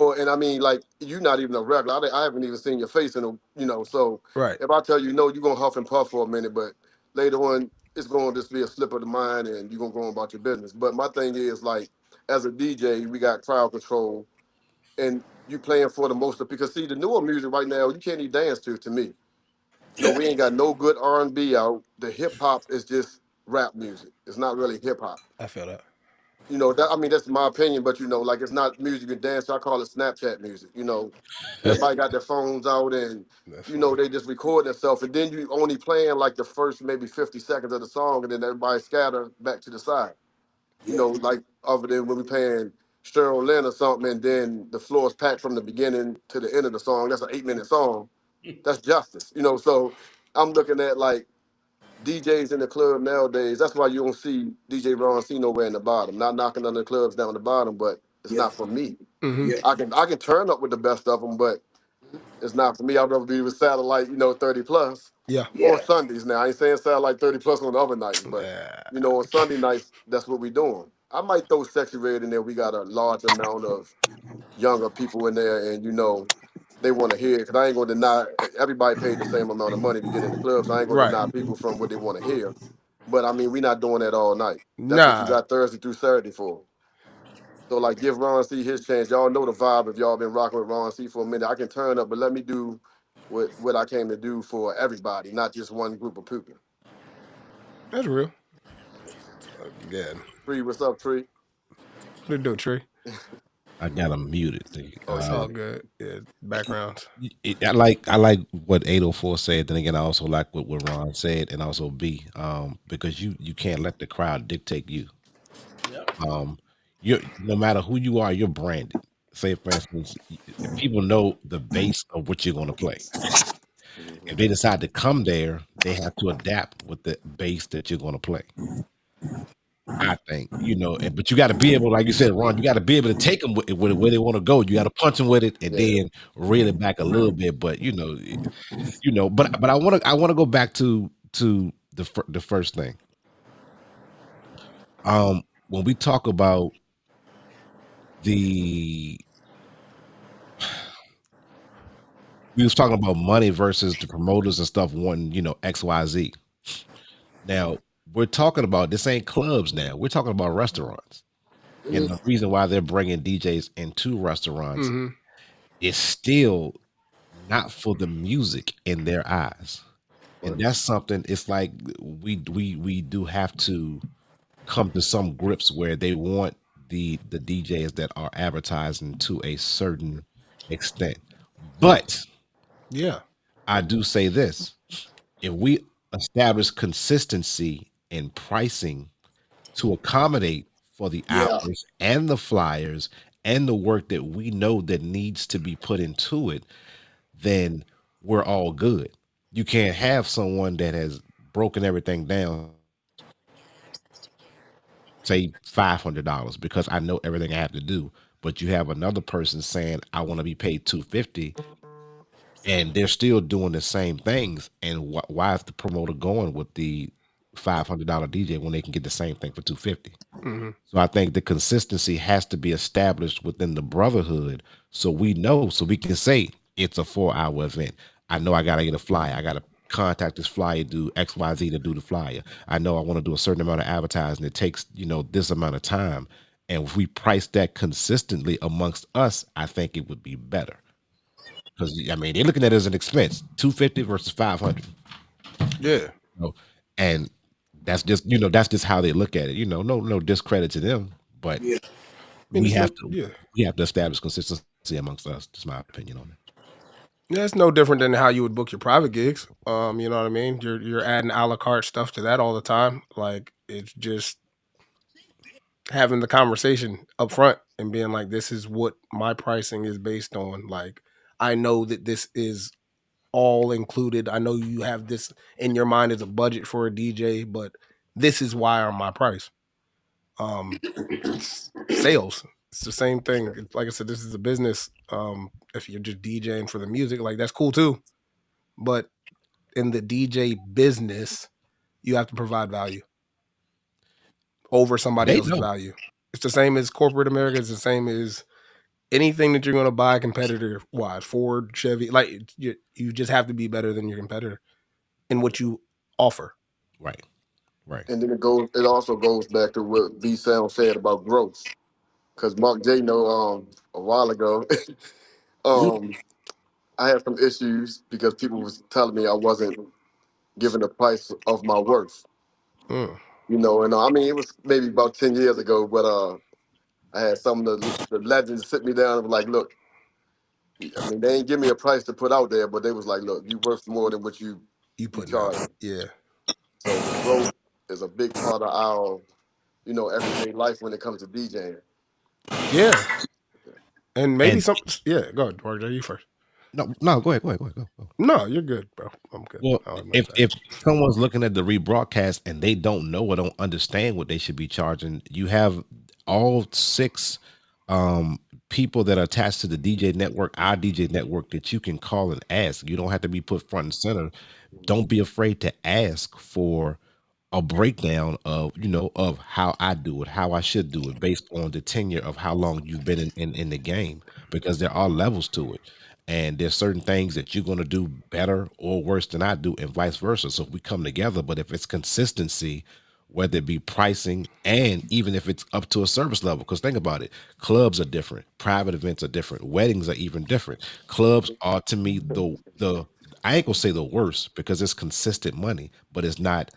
And I mean, like, you're not even a regular. I haven't even seen your face in So Right. if I tell you no, you're gonna huff and puff for a minute, but later on, it's gonna just be a slip of the mind, and you're gonna go on about your business. But my thing is, like, as a DJ, we got crowd control, and you playing for the most of, because see, the newer music right now, you can't even dance to me. We ain't got no good R&B out. The hip hop is just rap music. It's not really hip hop. I feel that. That, I mean, that's my opinion, but like, it's not music and dance. I call it Snapchat music. Yeah. Everybody got their phones out, and That's funny. they just record themselves, and then you only playing like the first maybe 50 seconds of the song, and then everybody scatter back to the side. Yeah. Like, other than when we playing Cheryl Lynn or something, and then the floor is packed from the beginning to the end of the song. That's an 8-minute song. That's justice. So I'm looking at, like, DJs in the club nowadays. That's why you don't see DJ Ron C nowhere in the bottom. Not knocking on the clubs down the bottom, but it's Yeah. not for me. Mm-hmm. Yeah. I can turn up with the best of them, but it's not for me. I'd rather be with satellite, 30 plus Yeah. on Yeah. Sundays. Now I ain't saying satellite 30 plus on the other nights, but Yeah. on Sunday nights, that's what we doing. I might throw Sexy Red in there. We got a large amount of younger people in there, and they want to hear it, because I ain't going to deny, everybody paid the same amount of money to get in the club, so I ain't going to Right. deny people from what they want to hear. But I mean, we not doing that all night. That's what you Nah. got Thursday through Saturday for. So, like, give Ron C his chance. Y'all know the vibe. If y'all been rocking with Ron C for a minute, I can turn up, but let me do what I came to do for everybody, not just one group of people. That's real. Again. Tree, what's up, Tree? What it do, Tree? I got them muted. Oh, It's you all got good. Yeah. Backgrounds. I like what 804 said. Then again, I also like what Ron said, and also B. Because you can't let the crowd dictate you. Yep. You no matter who you are, you're branded. Say for instance, people know the base of what you're going to play. Mhm. If they decide to come there, they have to adapt with the base that you're going to play. I think, but you got to be able, like you said, Ron, you got to be able to take them with where they want to go. You got to punch them with it and Yeah. then reel it back a little bit. But but I want to go back to the first thing. When we talk about the, we was talking about money versus the promoters and stuff wanting, XYZ. Now we're talking about, this ain't clubs now. We're talking about restaurants. And the reason why they're bringing DJs into restaurants Mm-hmm. is still not for the music in their eyes. And But that's something, it's like we do have to come to some grips where they want the DJs that are advertising to a certain extent. But Yeah. I do say this, if we establish consistency in pricing to accommodate for the Yeah. hours and the flyers and the work that we know that needs to be put into it, then we're all good. You can't have someone that has broken everything down, say $500 because I know everything I have to do, but you have another person saying I want to be paid 250, and they're still doing the same things. And why is the promoter going with the $500 DJ when they can get the same thing for 250? Mm-hmm. So I think the consistency has to be established within the brotherhood, so we know, so we can say it's a 4-hour event. I know I gotta get a flyer. I gotta contact this flyer, do XYZ to do the flyer. I know I want to do a certain amount of advertising. It takes, this amount of time. And if we price that consistently amongst us, I think it would be better. Because I mean, they're looking at it as an expense, 250 versus 500. Yeah. You know? And that's just that's just how they look at it. No discredit to them, but Yeah. I mean, we it's have no, to yeah. we have to establish consistency amongst us. Just my opinion on it. Yeah, it's no different than how you would book your private gigs. You know what I mean? You're adding a la carte stuff to that all the time. Like it's just having the conversation up front and being like, this is what my pricing is based on. Like, I know that this is all included. I know you have this in your mind as a budget for a DJ, but this is why on my price. It's sales. It's the same thing. Like I said, this is a business. If you're just DJing for the music, like that's cool too. But in the DJ business, you have to provide value over somebody They else's know, value. It's the same as corporate America. It's the same as anything that you're going to buy competitor wise, Ford, Chevy. Like you just have to be better than your competitor in what you offer. right, right. And then it also goes back to what B Sound said about growth. Because Mark J know a while ago, um, I had some issues because people was telling me I wasn't giving the price of my worth. Mm, And I mean it was maybe about 10 years ago, but I had some of the legends sit me down and was like, look, I mean they ain't give me a price to put out there, but they was like, look, you worth more than what you you putting out. charging. Yeah. So the growth is a big part of our everyday life when it comes to DJing. Yeah. And maybe And some. Yeah. Go ahead, Mark. You first. no, no, go ahead, go ahead, go ahead, go. No, you're good, bro. I'm good. Well, I'll admit if that. if someone's looking at the rebroadcast and they don't know or don't understand what they should be charging, you have all six people that are attached to the DJ network, our DJ network, that you can call and ask. You don't have to be put front and center. Don't be afraid to ask for a breakdown of of how I do it, how I should do it, based on the tenure of how long you've been in the game, because there are levels to it, and there's certain things that you're going to do better or worse than I do, and vice versa. So if we come together, but if it's consistency, whether it be pricing and even if it's up to a service level, because think about it, clubs are different, private events are different, weddings are even different. Clubs are, to me, the I ain't gonna say the worst, because it's consistent money, but it's not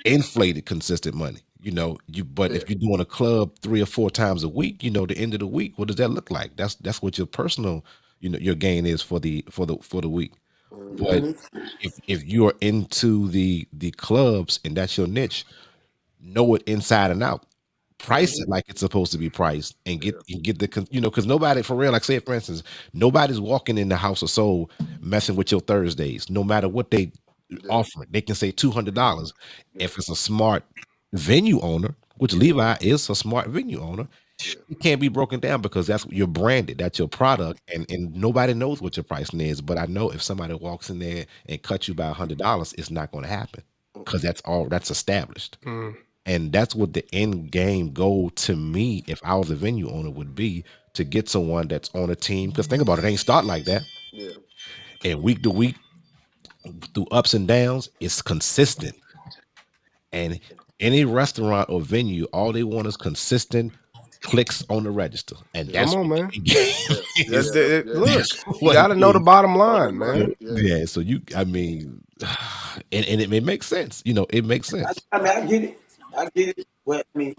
inflated consistent money. But Yeah. if you're doing a club 3 or 4 times a week, the end of the week, what does that look like? That's what your personal, your gain is for the week. But Hmm. if you're into the clubs and that's your niche, know it inside and out. Price it like it's supposed to be priced, and get Yeah. because nobody, for real, like, say for instance, nobody's walking in the House of Soul messing with your Thursdays, no matter what they Yeah. offer. They can say $200. Yeah. If it's a smart venue owner, which Yeah. Levi is a smart venue owner, Yeah. it can't be broken down, because that's your branded, that's your product, and nobody knows what your pricing is. But I know if somebody walks in there and cuts you by $100, it's not going to happen, because Mm-mm. that's established. Mm. And that's what the end game goal, to me, if I was a venue owner, would be to get someone that's on a team. Because think about it, ain't start like that. Yeah. And week to week, through ups and downs, it's consistent. And any restaurant or venue, all they want is consistent clicks on the register. And Yeah. Come that's on, what man. the game Yeah. That's is. Yeah. That's yeah. look. That's You what got it to know the is. bottom Bottom line, man. line. Yeah. Yeah. So I mean, and it makes sense. It makes sense. I mean, I get it. I get it. But I mean,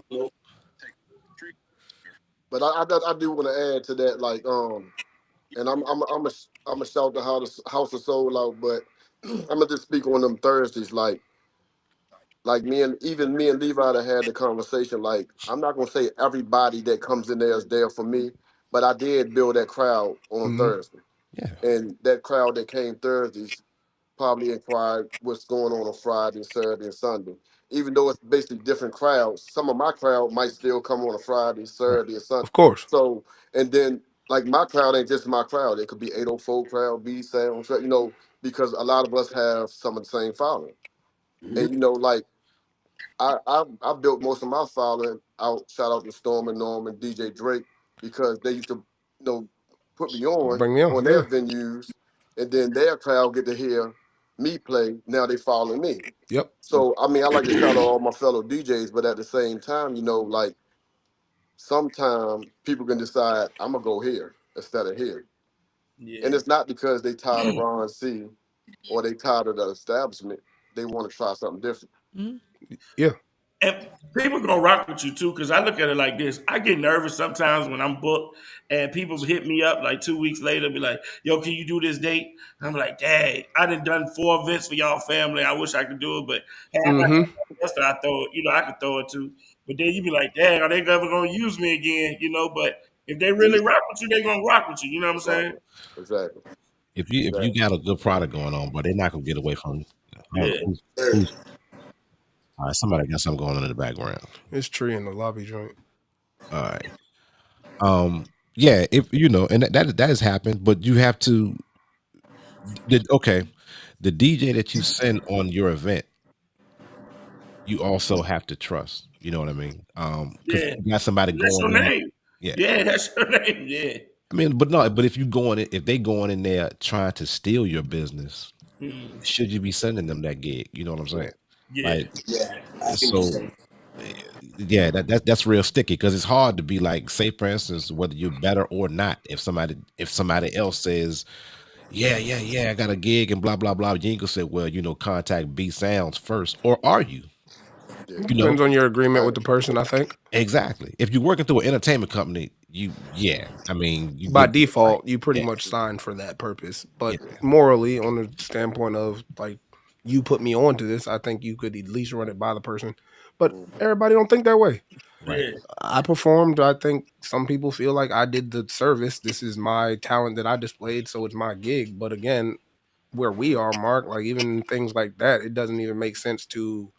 But I do want to add to that, like and I'm a shout the House of Soul out, but I'm gonna just speak on them Thursdays, like me and Levi that had the conversation. Like I'm not gonna say everybody that comes in there is there for me, but I did build that crowd on Hmm. Thursday, Yeah. and that crowd that came Thursdays probably inquired what's going on Friday, Saturday, and Sunday. Even though it's basically different crowds, some of my crowd might still come on a Friday, Right. Saturday, or Sunday. Of course. So, and then like my crowd ain't just my crowd. It could be 804 crowd, B sound, because a lot of us have some of the same following. And like I built most of my following out. Shout out to Storm and Norm and DJ Drake because they used to put me Bring me on. on their Yeah. venues, and then their crowd get to hear me play. Now they following me. Yep. So I mean, I like to shout out all my fellow DJs, but at the same time, like sometimes people can decide I'm gonna go here instead of here, and Yeah. it's not because they tired of Ron C. or they tired of the establishment, they want to try something different. Yeah. And people gonna rock with you too, because I look at it like this. I get nervous sometimes when I'm booked and people hit me up like 2 weeks later, be like, "Yo, can you do this date?" And I'm like, "Dang, I done 4 events for y'all family. I wish I could do it, but hey, I got Mm-hmm. somebody else that I throw it. I could throw it to." But then you be like, "Dang, are they ever gonna use me again?" But if they really rock with you, they gonna rock with you. You know what I'm saying? Exactly. Exactly. If you Exactly. got a good product going on, but they're not gonna get away from you. I don't know Yeah. who's all right. Somebody got something going on in the background. It's tree in the lobby joint. All right. Yeah, if and that has happened, but you have to. Okay, the DJ that you send on your event, you also have to trust. You know what I mean? Because Yeah. you got somebody That's your going in. name. Yeah, Yeah, that's your name. Yeah. I mean, but no, but if you going in, if they going in there trying to steal your business, Mm. should you be sending them that gig? You know what I'm saying? Yeah. Like, Yeah, I see what you're so saying. eh, yeah, that's real sticky because it's hard to be like, say for instance, whether you're better or not. If somebody else says, yeah, I got a gig and blah blah blah, you ain't gonna say, well, contact B Sounds first, or are you? Yeah. It You know depends on your agreement Right. with the person, I think. exactly. If you're working through an entertainment company, yeah, I mean, you By get right. default, you pretty Yeah, much sign for that purpose. yeah, But morally, on the standpoint of like you put me on to this, I think you could at least run it by the person. But Mhm. everybody don't think that way. right, Yeah. I performed. I think some people feel like I did the service. This is my talent that I displayed, so it's my gig. But again, where we are, Mark, like even things like that, it doesn't even make sense to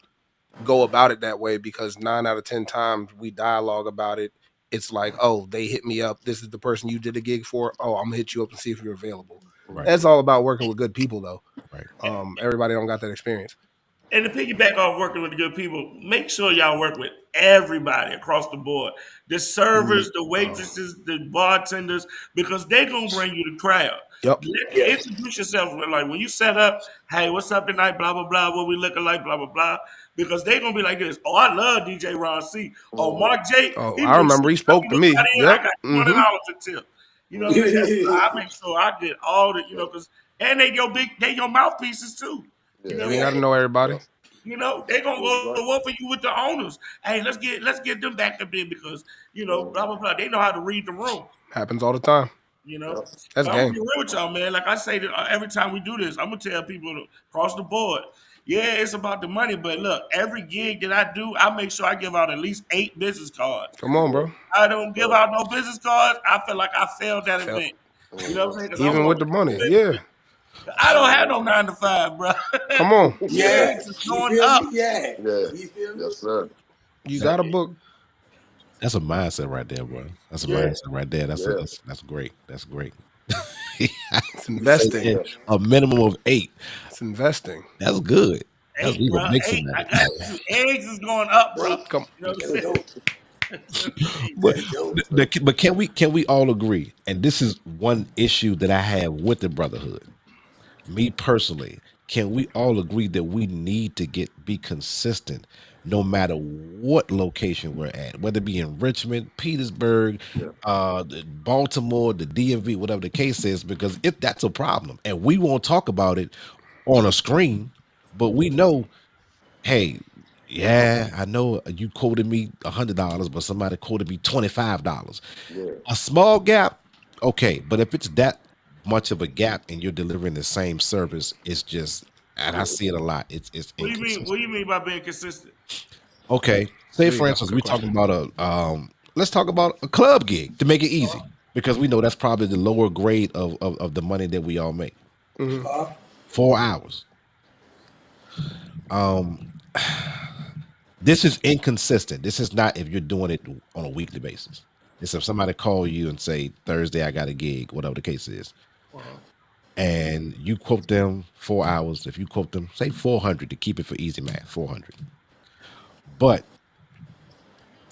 go about it that way because 9 out of 10 times we dialogue about it. It's like, oh, they hit me up. This is the person you did a gig for. Oh, I'm gonna hit you up and see if you're available. right, That's all about working with good people, though. right, Everybody don't got that experience. And to piggyback off working with the good people, make sure y'all work with everybody across the board. The servers, the Oh, waitresses, the bartenders, because they're gonna bring you the crowd. yep. Yeah. Introduce yourself like when you set up, hey, what's up tonight? Blah blah blah. What we looking like? Blah blah blah. Because they're gonna be like this. Oh, I love DJ Ron C. Oh, Mhm. Mark J. Oh, He I makes remember sure he spoke to you got me. in. I Yep. got Mm-hmm. $200 to tip. You know what I'm saying? That's why I make sure I get all the Yeah. because and they your mouthpieces too. You Yeah. know You what ain't I'm got saying? to know everybody. Yeah. They're gonna You're right. go up for you with the owners. Hey, let's get them back up there because Mhm. blah blah blah. They know how to read the room. Happens all the time. You know, Yeah. That's but I'm gonna game. be real with y'all, man. Like I say that every time we do this, I'm gonna tell people across the board. Yeah, it's about the money, but look, every gig that I do, I make sure I give out at least 8 business cards. Come on, Yeah. bro. I don't give Right. out no business cards. I feel like I failed that Felt event. You know what I'm Mhm. saying? Because I even with want the money. to. Yeah. I don't have Mhm. no 9 to 5, bro. Come on. Yeah. Gigs is You going feel up. me? Yeah. Yeah. You feel me? Yes, sir. You That- got a book. that's a mindset right there, bro. That's a Yeah. mindset right there. Yeah. That's great. That's great. It's You say, investing. yeah, Yeah. a minimum of 8. It's investing. That's good. That's Eight, you bro. gonna make some Eight. I money. got you. Eggs is going up, bro. Dope. Come. You know what That's I'm dope. saying? but That's dope. Yes, sir. but can we all agree? And this is one issue that I have with the brotherhood. Me personally, can we all agree that we need to be consistent no matter what location we're at, whether it be in Richmond, Petersburg, Yeah. Baltimore, the DMV, whatever the case is, because if that's a problem, and we won't talk about it on a screen, but we know, hey, yeah, I know you quoted me $100, but somebody quoted me $25. Yeah. A small gap, okay, but if it's that much of a gap and you're delivering the same service, it's just, and I Yeah. see it a lot. It's What do you mean? inconsistent. What do you mean by being consistent? Okay, say There you for go. instance, Good we're talking question. about let's talk about a club gig to make it easy because we know that's probably the lower grade of the money that we all make. Hmm. 4 hours. This is inconsistent. This is not if you're doing it on a weekly basis. It's if somebody call you and say Thursday I got a gig, whatever the case is, Uh-huh. and you quote them 4 hours. If you quote them, say 400 to keep it for easy math, 400. But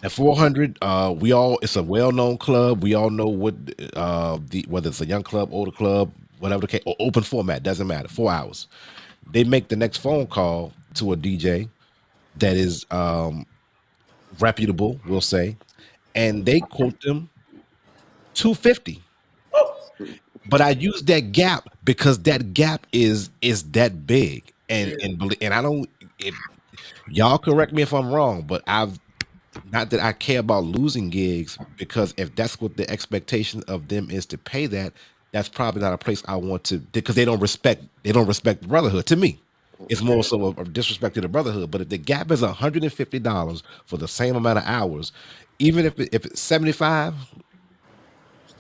at 400, we all it's a well-known club. We all know what the whether it's a young club, older club, whatever the case, or open format doesn't matter. 4 hours. They make the next phone call to a DJ that is reputable, we'll say, and they quote them 250. Woo! but I use that gap because that gap is that big, Yeah. and I don't. If, y'all correct me if I'm wrong, but I've not that I care about losing gigs because if that's what the expectation of them is to pay that, that's probably not a place I want to because they don't respect the brotherhood to me. It's more Yeah. so of disrespect to the brotherhood. But if the gap is $150 for the same amount of hours, even if it's 75,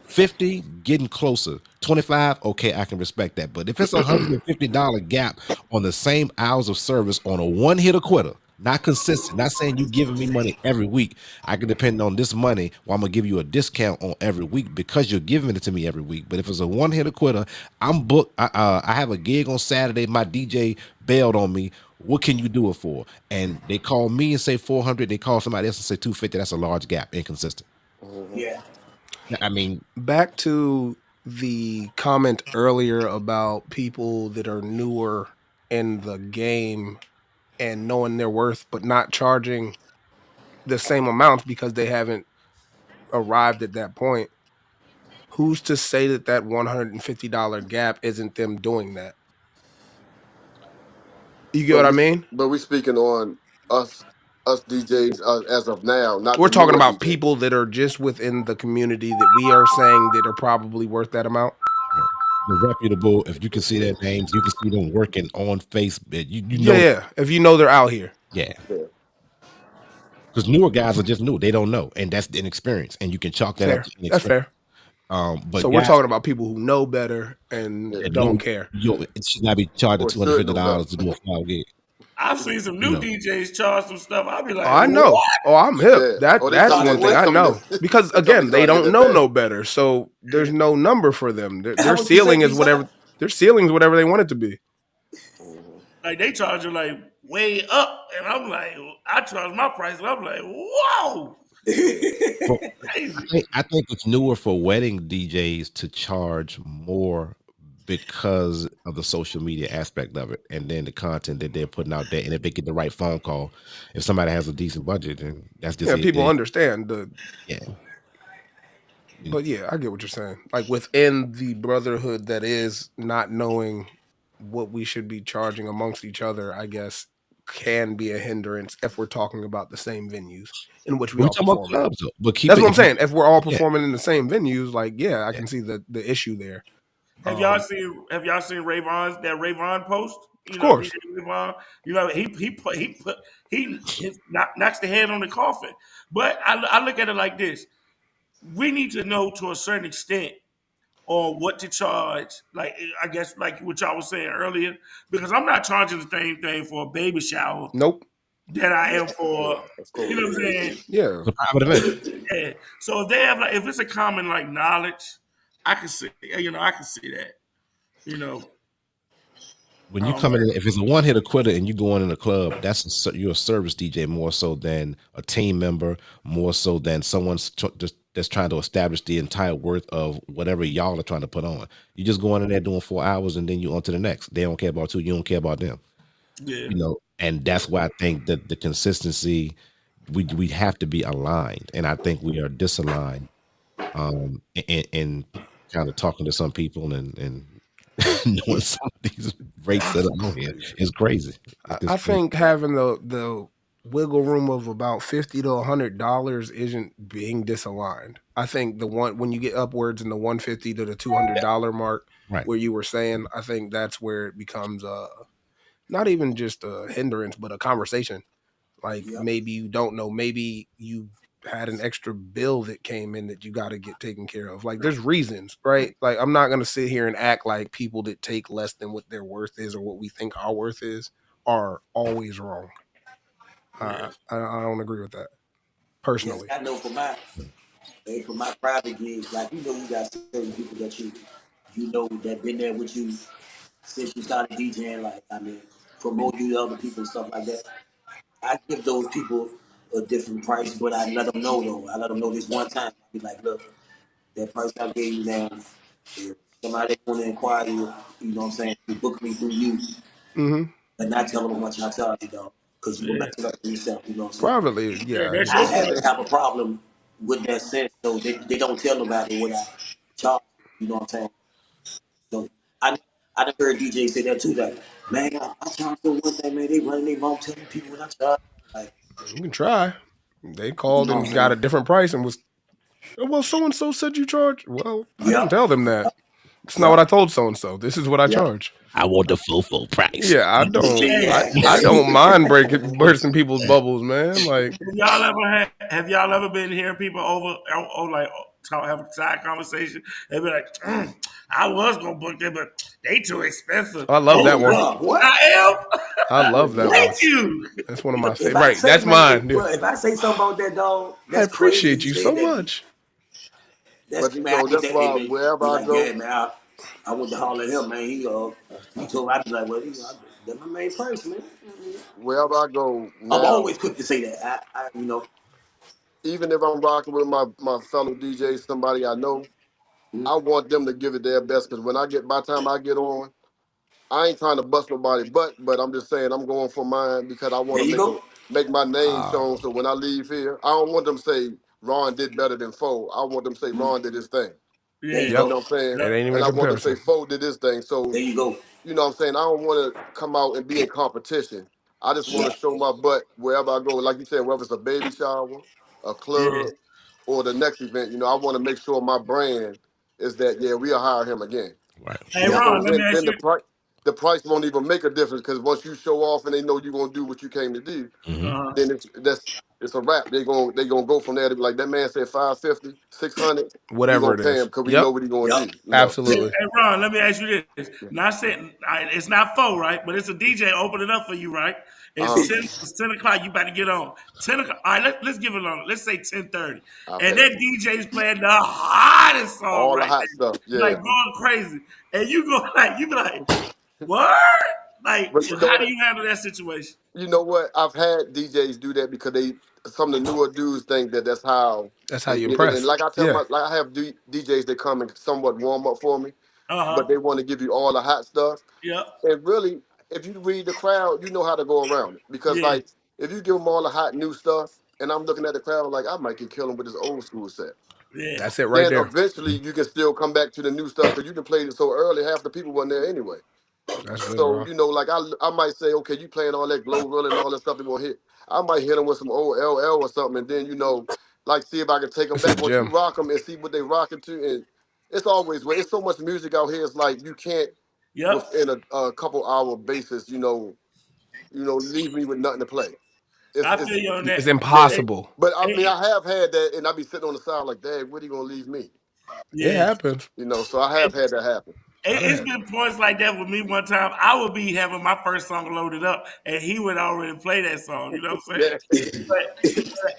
50, getting closer. 25, okay, I can respect that. But if it's $150 gap on the same hours of service on a one hitter quitter, not consistent, not saying you giving me money every week. I can depend on this money, or I'm gonna give you a discount on every week because you're giving it to me every week. But if it's a one hitter quitter, I'm booked. I have a gig on Saturday. My DJ bailed on me. What can you do it for? And they call me and say 400. They call somebody else and say 250. That's a large gap, inconsistent. Yeah. I mean, Back to the comment earlier about people that are newer in the game and knowing their worth, but not charging the same amounts because they haven't arrived at that point. Who's to say that that $150 gap isn't them doing that? You get But what I we mean? but we speaking on us us DJs as of now, not We're the talking newer about DJs. people that are just within the community that we are saying that are probably worth that amount. the reputable. If you can see their names, you can see them working on Facebook. You Yeah, know, yeah. If you know they're out here. yeah. Yeah. Because newer guys are just new; they don't know, and that's inexperience, and you can chalk that up Fair. to That's inexperience. fair. So But we're guys talking about people who know better and Yeah. that don't know care. it should not be charged Or two hundred should fifty know better. dollars to do a 5 gig. I've seen some You new know, DJs charge some stuff. I'll be Oh, like, I know. what? Oh, I'm hip. Yeah. That Oh, they that's charge one it thing way I coming in. know. Because They told me again, they charge it don't that know fast. no better. So there's no number for them. Their What you say, ceiling is B-side? whatever they want it to be. Mhm. Like they charge you like way up, and I'm like, I charge my price, and I'm like, whoa, Yeah. but crazy. I think it's newer for wedding DJs to charge more because of the social media aspect of it, and then the content that they're putting out there. And if they get the right phone call, if somebody has a decent budget, then that's just Yeah, it. people understand the Yeah. but yeah, I get what you're saying. Like within the brotherhood that is not knowing what we should be charging amongst each other, I guess can be a hindrance if we're talking about the same venues in which we We all talking about perform in. clubs though, but keep That's it what I'm if you saying. If we're all yeah, performing in the same venues, like yeah, I yeah. can see the issue there. Have y'all Um, seen Rayvon's that Rayvon post? of You know, DJ course. Rayvon. You know, he knocks the head on the coffin. But I look at it like this: we need to know to a certain extent on what to charge. Like I guess like what y'all was saying earlier, because I'm not charging the same thing for a baby shower Nope. that I Yeah. am Yeah. for. Of You course. know what I'm saying? Yeah. It's a private event. Yeah. So if they have like if it's a common like knowledge, I can see I can see that. You know, When you um, come in, if it's a one hitter quitter and you go in a club, you're a service DJ more so than a team member, more so than someone's that's trying to establish the entire worth of whatever y'all are trying to put on. You just go in there doing 4 hours and then you on to the next. They don't care about you. You don't care about them. yeah, And that's why I think that the consistency we have to be aligned, and I think we are disaligned. And kind of talking to some people and knowing some of these rates that are on here is crazy. It's I just crazy. think having the wiggle room of about $50 to $100 isn't being disaligned. I think the one when you get upwards in the 150 to the $200 mark, Right. where you were saying, I think that's where it becomes not even just a hindrance, but a conversation. Like Yep. maybe you don't know, maybe you had an extra bill that came in that you got to get taken care of. Like there's reasons, right? Like I'm not going to sit here and act like people that take less than what their worth is or what we think our worth is are always wrong. yeah. I don't agree with that Yes, personally. I know for my private gigs, like you got certain people that you know that been there with you since you started DJing. Like I mean, promote you to other people and stuff like that. I give those people a different price, but I let them know though. I let them know this one time. I be like, look, that price I gave you now. If somebody want to inquire you know what I'm saying, to book me through you, Hmm. and not tell them how much I charge you though, because you will Yeah, mess it up for yourself. You know what I'm saying? Privately, yeah, yeah, that's I your haven't price. have a problem with that sense, so they don't tell nobody what I charge. You know what I'm saying? I I done heard DJ say that too. Like, man, I charge for one thing, man. They running their mouth telling people what I charge. Like, You can try. They you called know and what I'm got a saying? different price and was, "Oh, well, so and so said you charge." Well, I didn't Yep, tell them that. It's not what yep, I told so and so. This is what I yep. charge. I want the full price. Yeah, I don't. Hey, I don't mind bursting people's bubbles, man. Like have y'all ever been hearing people over like talk, have a side conversation? They be like, I was gonna book them, but they too expensive. I love And that Oh, you one. like, bro, what? I I am. love that one. Thank you. That's one of my If favorite. I Right, say, that's man, mine. Yeah. bro, if I say something about that dog, I that's crazy. appreciate You you say so that. much. That's But you man. I know, get that's that. Hey, why man. wherever Be I like, go, yeah, man. I went to holler at him, man. He told me. I be like, well, that's my main person, man. wherever I go I'm now, always quick to say that. even if I'm rocking with my fellow DJ, somebody I know, Mhm. I want them to give it their best. Because when I get, by the time I get on, I ain't trying to bust nobody but I'm just saying I'm going for mine because I want There to you go. make my name Ah, shown. So when I leave here, I don't want them to say Ron did better than Foe. I want them to say Mhm. Ron did his thing. There you Yeah. You yep. know go. what I'm saying? It Yep. ain't even And a I want them to say comparison. Foe did this thing. So There you go. you know what I'm saying? I don't want to come out and be in competition. I just want Yeah. to show my butt wherever I go. Like you said, whether it's a baby shower, a Yeah. club, or the next event, you know, I want to make sure my brand is that, yeah, we'll hire him again. Right. Hey Yeah. So Ron, let me then ask you. the price won't even make a difference because once you show off and they know you're gonna do what you came to do, Hmm. Uh, then it's a wrap. They gonna go from there to be like that man said 550, 600. We Whatever gonna it pay him is. because we know Yep. what he gonna Yep. do. You know. hey, Absolutely. Ron, let me ask you this. Not saying it's not four, right? But it's a DJ opening up for you, right? Uh, It's 10 o'clock. You about to get on 10 o'clock. All right, let's give it on. Let's say 10:30, and okay. that DJ's playing the hottest song All the right hot stuff. there, Yeah. like going crazy, and you go like you be like, what? Like, But you know how what? do you handle that situation? You know what? I've had DJs do that because some of the newer dudes think that that's how That's how they you get it. And impress. like I tell Yeah. my, like I have DJs that come and somewhat warm up for me, Uh but huh. they want to give you all the hot stuff. Yep. And really, if you read the crowd, you know how to go around it. Because Yeah. like if you give them all the hot new stuff, and I'm looking at the crowd like I might get killed with this old school set. Yeah. That's it right Then there. eventually you can still come back to the new stuff because you can play it so early. Half the people weren't there anyway. That's good, So Ron. you know, like I might say, okay, you playing all that glow roll and all that stuff they gonna hit. I might hit them with some old LL or something, and then you know, like see if I can take them It's a back once you gem. rock them and see what they rocking to. And it's always well, it's so much music out here. It's like you can't Yep. within a couple hour basis, leave me with nothing to play. I It's feel you on It's that. yeah. Hey, impossible. But I mean, hey, I have had that, and I be sitting on the side like, Dad, what are you gonna leave me? It yeah. happens. So I have had that happen. I done It's had. been points like that with me one time. I would be having my first song loaded up, and he would already play that song. You know what I'm saying? Yeah, But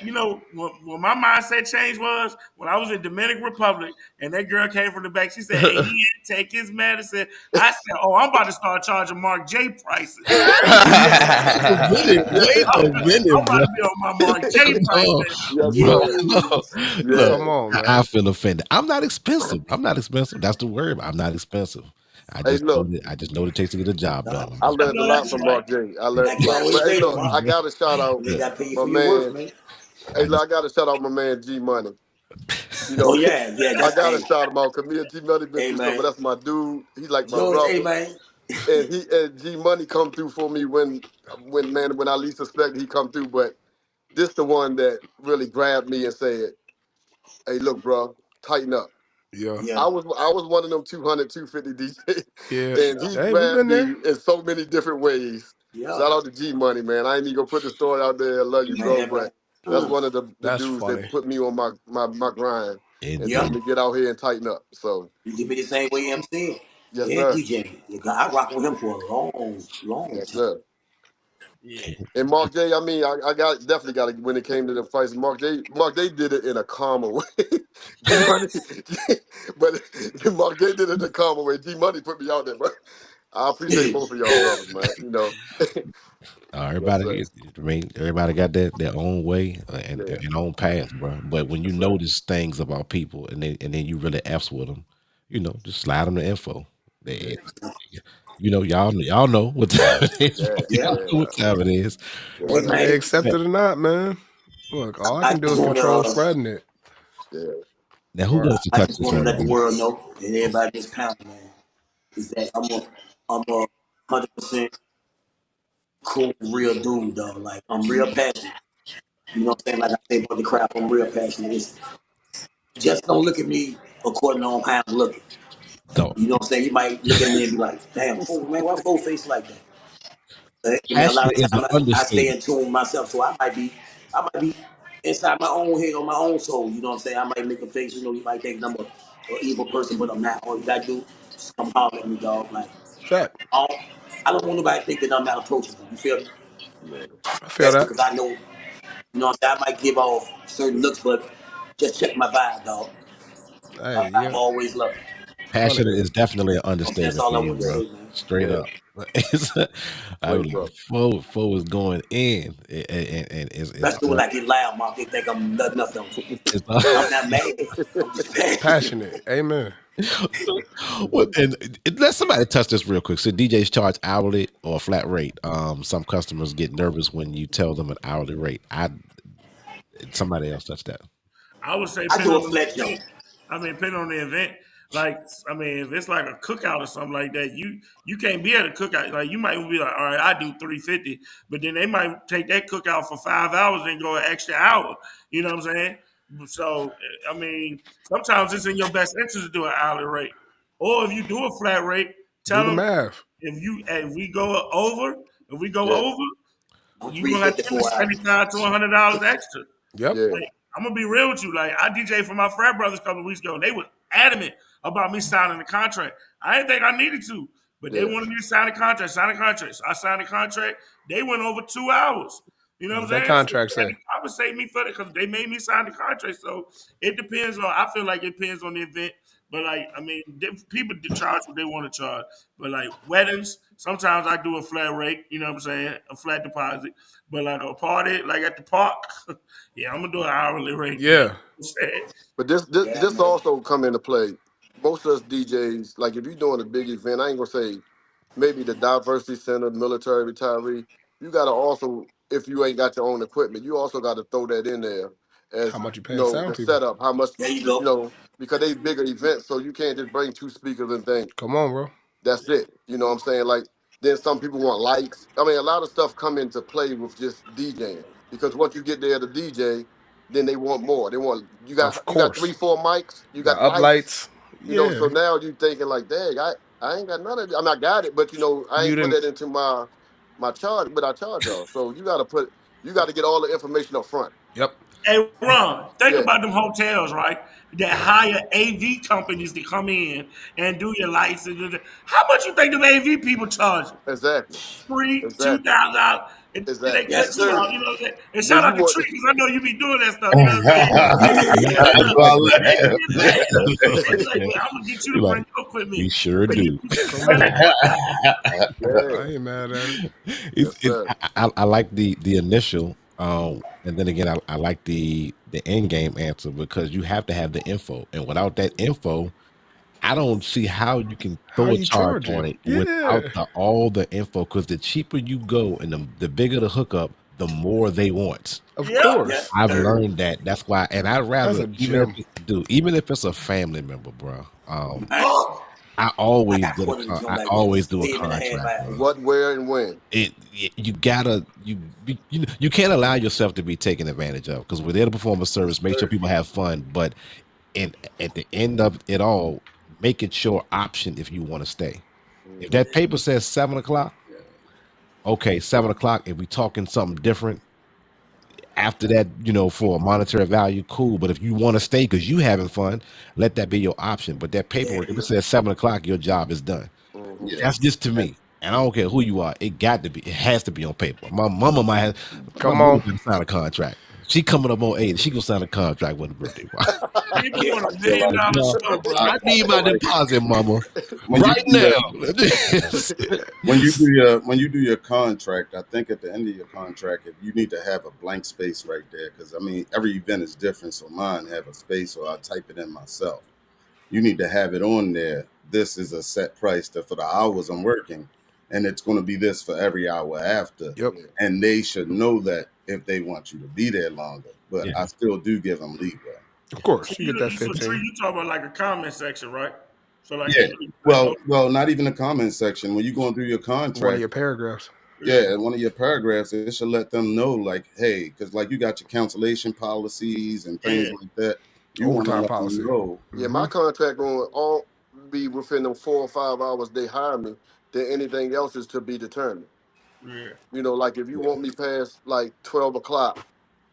you know, what my mindset change was when I was in Dominican Republic, and that girl came from the back. She said, "Hey, he ain't take his medicine." I said, "Oh, I'm about to start charging Mark J prices." Wait a minute. yeah, Wait a minute, I'm about bro. to be on my Mark J price. No, yes, bro. sir. No. Look, Come Yeah. on, I man. feel offended. I'm not expensive. I'm not expensive. That's the word. I'm not expensive. Hey, look. I just know what it takes to get a job Nah, done. I I learned a know lot that's from right. Mark J. I learned like a you lot. But always hey, say, look, Mark, I gotta shout out they Look, got to pay you my for your worth, man. man. Hey, I look, just I gotta shout out my man G Money. You Oh know, yeah, yeah. I That's gotta hey, shout him out because me and G Money been hey through something. man, But that's my dude. He like my George, hey brother, man. and G Money come through for me when I least suspected he come through. But this the one that really grabbed me and said, "Hey, look, bro, tighten up." Yeah. Yeah, I was one of them 200, 250 DJs, Yeah. and he Hey, we've grabbed been there. me in so many different ways. yeah, Shout out to G Money, man. I ain't even gonna put the story out there. I love you, bro, man, man. but that's one of the That's dudes that funny. put me on my grind and Yeah, told indeed. me to get out here and tighten up. So you give me the same way MC yes, and sir. DJ. I rock with him for a long, long Yes, time. sir. Yeah. And Mark J, I mean, I definitely got it when it came to the fights. Mark J did it in a calmer way. G Money, but Mark J did it in a calmer way. G Money put me out there, but I appreciate both of y'all brothers, man. Yes, sir. Everybody got their own way Yeah, and own path, bro. But when you that's right. notice things about people and then you really f's with them, just slide them the info. Yeah, They, y'all know what time it is, bro. yeah, Yeah. Y'all yeah, know what time it is. Hey yes, Whether sir. they man, accept it or not, man. Look, all I I can do just is want control to, spreading it. Yeah. Now, who Mark. wants to I touch just this want to on let the the world know and everybody just pound, man. is that I'm a 100% cool, real dude, though. Like, I'm real passionate. You know what I'm saying? Like I say about the crap, I'm real passionate. Just don't look at me according to how I'm looking. So You know what I'm saying? You might look at me and be like, damn, fool, man, why full face like that? And then a lot passionate of is an time I stay understatement. in tune with myself, so I might be inside my own head or my own soul. You know what I'm saying? I might make a face. You know, you might think I'm an evil person, but I'm not. All you gotta do is come holler at me, dog. Like, Fact. I don't want nobody to think that I'm not approachable. You feel me? Man. I feel That's that. because I know, you know what I'm saying? I might give off certain looks, but just check my vibe, dog. Hey, I'm yeah. always loving. Hundred. Passionate is definitely an That's understatement all for I you, want to bro. say, man. Straight Yeah. up. I Great was like, brother. Fo is going in, and it's Especially when I get loud, Mark, they think I'm nutting up them. it's I'm not mad. I'm just passionate. Passionate. Amen. well, and let somebody touch this real quick. So DJs charge hourly or a flat rate. Some customers get nervous when you tell them an hourly rate. Somebody else touch that. I would say I depending do on a the flat jump. event. I mean, depending on the event. Like, I mean, if it's like a cookout or something like that, you can't be at a cookout. Like, you might be like, all right, I do 350, but then they might take that cookout for 5 hours and go an extra hour. You know what I'm saying? So, I mean, sometimes it's in your best interest to do an hourly rate, or if you do a flat rate, Do tell the them math. if we go over, if we go Yeah. over, I'm you're gonna have to give me 354 hours. $75 to $100 extra. Yep. Yeah. Like, I'm gonna be real with you. Like, I DJ for my frat brothers a couple of weeks ago, and they were adamant about me signing the contract. I didn't think I needed to, but they Yeah. wanted me to sign the contract. Sign the contract. So I signed the contract. They went over 2 hours. You know what What I'm that saying? So contract they had say? to compensate me for that because they made me sign the contract. So it depends on. I feel like it depends on the event. But like, I mean, people charge what they want to charge. But like weddings, sometimes I do a flat rate. You know what I'm saying? A flat deposit. But like a party, like at the park, yeah, I'm gonna do an hourly rate, man. Yeah. But this Yeah, this man. also come into play. Most of us DJs, like if you're doing a big event, I ain't gonna say maybe the diversity center, military retiree, you gotta also, if you ain't got your own equipment, you also gotta throw that in there How as much you you paying know, sound the people? setup, how much There you go. because they bigger events, so you can't just bring two speakers and think Come on, bro. that's it. You know what I'm saying? Like then some people want lights. I mean, a lot of stuff come into play with just DJing because once you get there to DJ, then they want more. They want Of you got course. 3, 4 mics, you Got got lights, uplights. so Yeah. now you thinking like, dang, I ain't got none of it. I mean, I got it, but I You ain't put didn't. that into my charge, but I charge y'all. So you got to get all the information up front. Yep. Hey, Ron, think Yeah, about them hotels, right? That hire AV companies to come in and do your lights. How much you think them AV people charge? exactly. Free, Exactly. $2,000, and then they Exactly. cut Yes, you sir. out. You know what I'm saying? And Then shout you out to want Tree because I know you be doing that stuff. You know what I'm saying? Yeah. That's why I They laugh. get paid. They be like, Okay. well, I'm gonna get you You to like, bring your equipment. we sure And do. you Come spend on. that money. yeah. I ain't mad at it. Yes, sir. I like the initial, and then again, I like the end game answer because you have to have the info, and without that info, I don't see how you can How throw a you charge on charging? it without Yeah. all the info. Because the cheaper you go and the bigger the hookup, the more they want. Of Yep. Yes, course. I've sir. learned that. That's why, and I'd That's rather a gem. even if it's a family member, bro. I, I I always got get a put in the joint I like that. always do a Pay him in a half contract, hour. bro. What, where, and when. You gotta you can't allow yourself to be taken advantage of because we're there to perform a service, Yes, make sure sir. people have fun, but at the end of it all, make it your option if you want to stay. If Mhm. that paper says 7 o'clock, okay, 7 o'clock. If we talking something different after that, for a monetary value, cool. But if you want to stay because you having fun, let that be your option. But that Yeah, paperwork, if it yeah. says 7 o'clock, your job is done. Mhm. Yeah. That's just to me. And I don't care who you are. It got to be. It has to be on paper. My mama might have. My Come mama on. gonna sign a contract. She coming up on 80. She gonna sign a contract with a birthday party. People Yeah. want I a feel million like dollar No, show, bro. I, I I need feel my like deposit, mama, when you right do now. your when you do your contract, I think at the end of your contract, if you need to have a blank space right there, because I mean every event is different. So mine have a space, or I type it in myself. You need to have it on there. This is a set price for the hours I'm working, and it's going to be this for every hour after. Yep. Yeah. And they should know that if they want you to be there longer. But Yeah, I still do give them leeway. Of So course. You you, get that so Tree, 15. you talk about like a comment section, right? So like Yeah. you know, like Well, not even the comment section. When you're going through your One of contract, your paragraphs. yeah, in one of your paragraphs, it should let them know, like, hey, because like you got your cancellation policies and things yeah, like that. You want to Overtime let them policy. know. Yeah, Hmm. my contract going all be within them 4 or 5 hours they hire me. Then anything else is to be determined. yeah, You know, like if you Yeah, want me past like 12 o'clock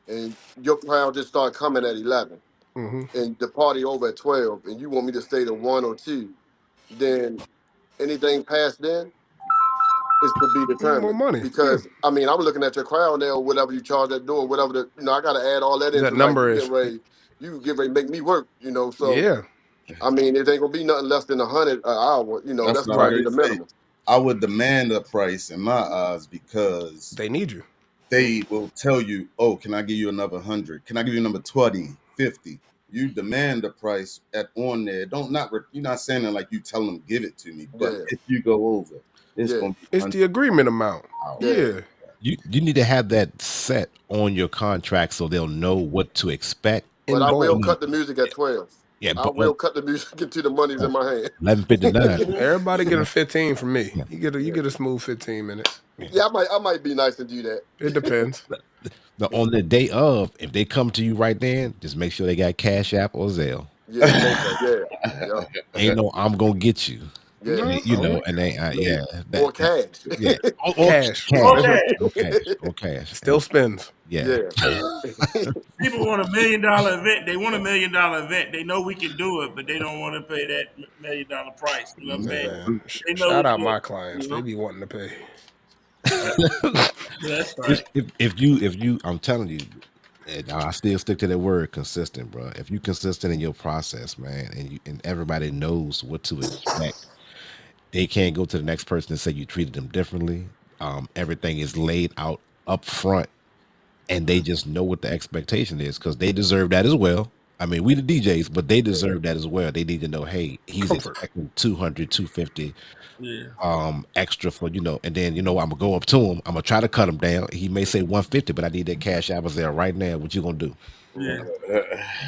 and your crowd just start coming at 11 Hmm. and the party over at 12 and you want me to stay to 1 or 2, then anything past then is to be More determined. money. Yeah. Because I mean, I'm looking at your crowd now, whatever you charge that door, whatever the I gotta add all that That into like number is. you get ready to make me work, So Yeah. I mean, it ain't gonna be nothing less than 100 an hour. that's That's what I gonna Right. be already the say. minimum. I would demand a price in my eyes because They need you. they will tell you, oh, can I give you another 100? Can I give you number 20, 50? You demand the price at on there. Don't not you're not saying it like you tell them give it to me, but Yeah, if you go over, it's yeah, gonna be It's 100. the agreement amount. Wow. yeah. Yeah. You need to have that set on your contract so they'll know what to expect. But In I will bold. You know, cut the music at 12. yeah, I but will cut the music until the money's in my hand. 11:59. Everybody get a 15 from me. Yeah, You Yeah, get a smooth 15 minutes. yeah. yeah. I might be nice and do that. It depends. Now, on the day of, if they come to you right then, just make sure they got Cash App or Zelle. Yeah, PayPal. Yeah, yeah, Ain't no, I'm gonna get you. yeah. No, You all know, right. and they, No, yeah, Or that, cash. yeah, or Cash. cash, That's what okay. or cash, or cash, still spins. yeah. Yeah. People want $1 million event. They want $1 million event. They know we can do it, but they don't want to pay that $1 million price. You know what I'm saying? Man, They know shout it's out good. my clients. You They know? be wanting to pay. Yeah, that's right. If you, I'm telling you, and I still stick to that word, consistent, bro. If you consistent in your process, man, and everybody knows what to expect, they can't go to the next person and say you treated them differently. Everything is laid out up front, and they just know what the expectation is because they deserve that as well. I mean, we the DJs, but they Yeah. deserve that as well. They need to know, hey, he's Comfort. expecting 200, 250 Yeah. extra for, and then I'm gonna go up to him. I'm gonna try to cut him down. He may say 150, but I need that cash out there right now. What you gonna do? Yeah.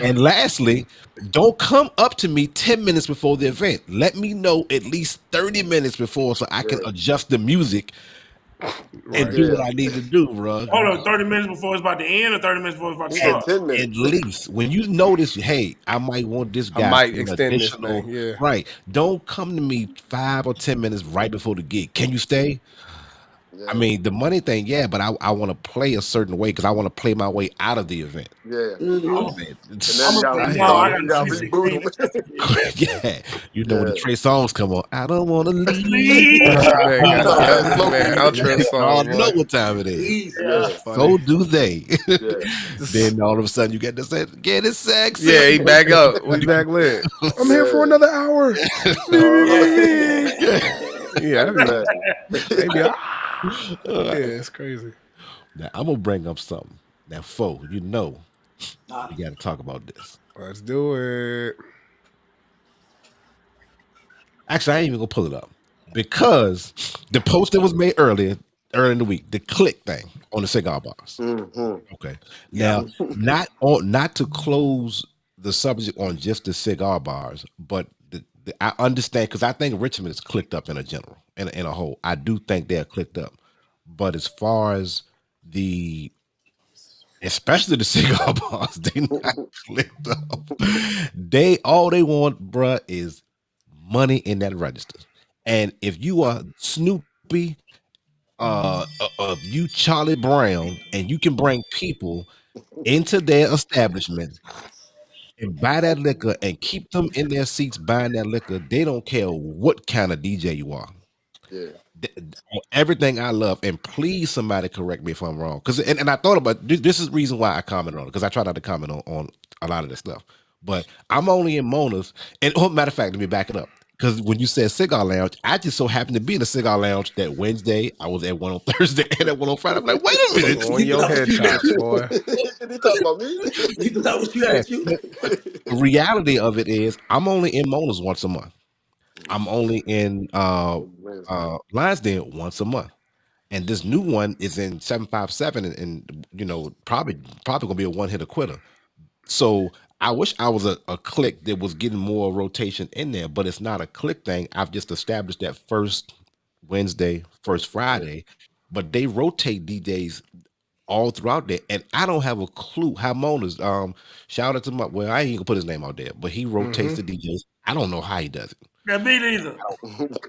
And lastly, don't come up to me 10 minutes before the event. Let me know at least 30 minutes before so I can Yeah. adjust the music and Right. do what Yeah. I need to do, bro. Hold on, 30 minutes before it's about to end or 30 minutes before it's about to He said start? 10 At minutes. least when you notice, hey, I might want this I guy might for an extend this additional, thing. Yeah. right? Don't come to me 5 or 10 minutes right before the gig. Can you stay? I Yeah. mean, the money thing, yeah, but I want to play a certain way because I want to play my way out of the event. Yeah. I'm, I mean, And then I'm you gonna gotta say I no. hear I you. restart it. got You a gotta sweet reboot 16 him. to touch again. yeah, when the Yeah. Trey songs come on, I don't want to leave. Leave. Man got That that slow man music. outro Y'all song, know boy. what time it is. Easy. That's Yeah. funny. So do they. Yeah. This- Then all of a sudden you get this, get it sexy. yeah, he back up. We back lit. I'm here for Yeah. another hour. Me, me, Uh-huh. me, me. Yeah, I be, Exactly. they be yeah, it's crazy. Now I'm gonna bring up something. Now, Nah. we got to talk about this. Let's do it. Actually, I ain't even gonna pull it up because the post that was made earlier in the week, the click thing on the cigar bars. Hmm. Okay. Yeah. Now, not to close the subject on just the cigar bars, but I understand because I think Richmond is clicked up in a general, in a whole. I do think they're clicked up, but as far as the especially the cigar bars, they not clicked up. They all they want, bruh, is money in that register. And if you are Snoopy, of you Charlie Brown, and you can bring people into their establishment and buy that liquor and keep them in their seats buying that liquor, they don't care what kind of DJ you are. Yeah. Everything I love, and please somebody correct me if I'm wrong. Because and I thought about this is the reason why I commented on it, because I try not to comment on a lot of this stuff. But I'm only in Mona's, and matter of fact, let me back it up. Because when you said cigar lounge, I just so happened to be in a cigar lounge that Wednesday. I was at one on Thursday and at one on Friday. I'm like, wait a minute. On You thought your that was head you that tops, you. boy. They talking about me? You thought that was you Yeah, that you. but the reality of it is, I'm only in Mona's once a month. I'm only in Wednesday. Lions Den once a month. And this new one is in 757, and probably gonna be a one hitter quitter. So I wish I was a click that was getting more rotation in there, but it's not a click thing. I've just established that first Wednesday, first Yeah. Friday, but they rotate DJs all throughout there, and I don't have a clue how Mona's. Shout out to my, well, I ain't gonna put his name out there, but he rotates Mm-hmm. the DJs. I don't know how he does it. Yeah, me neither.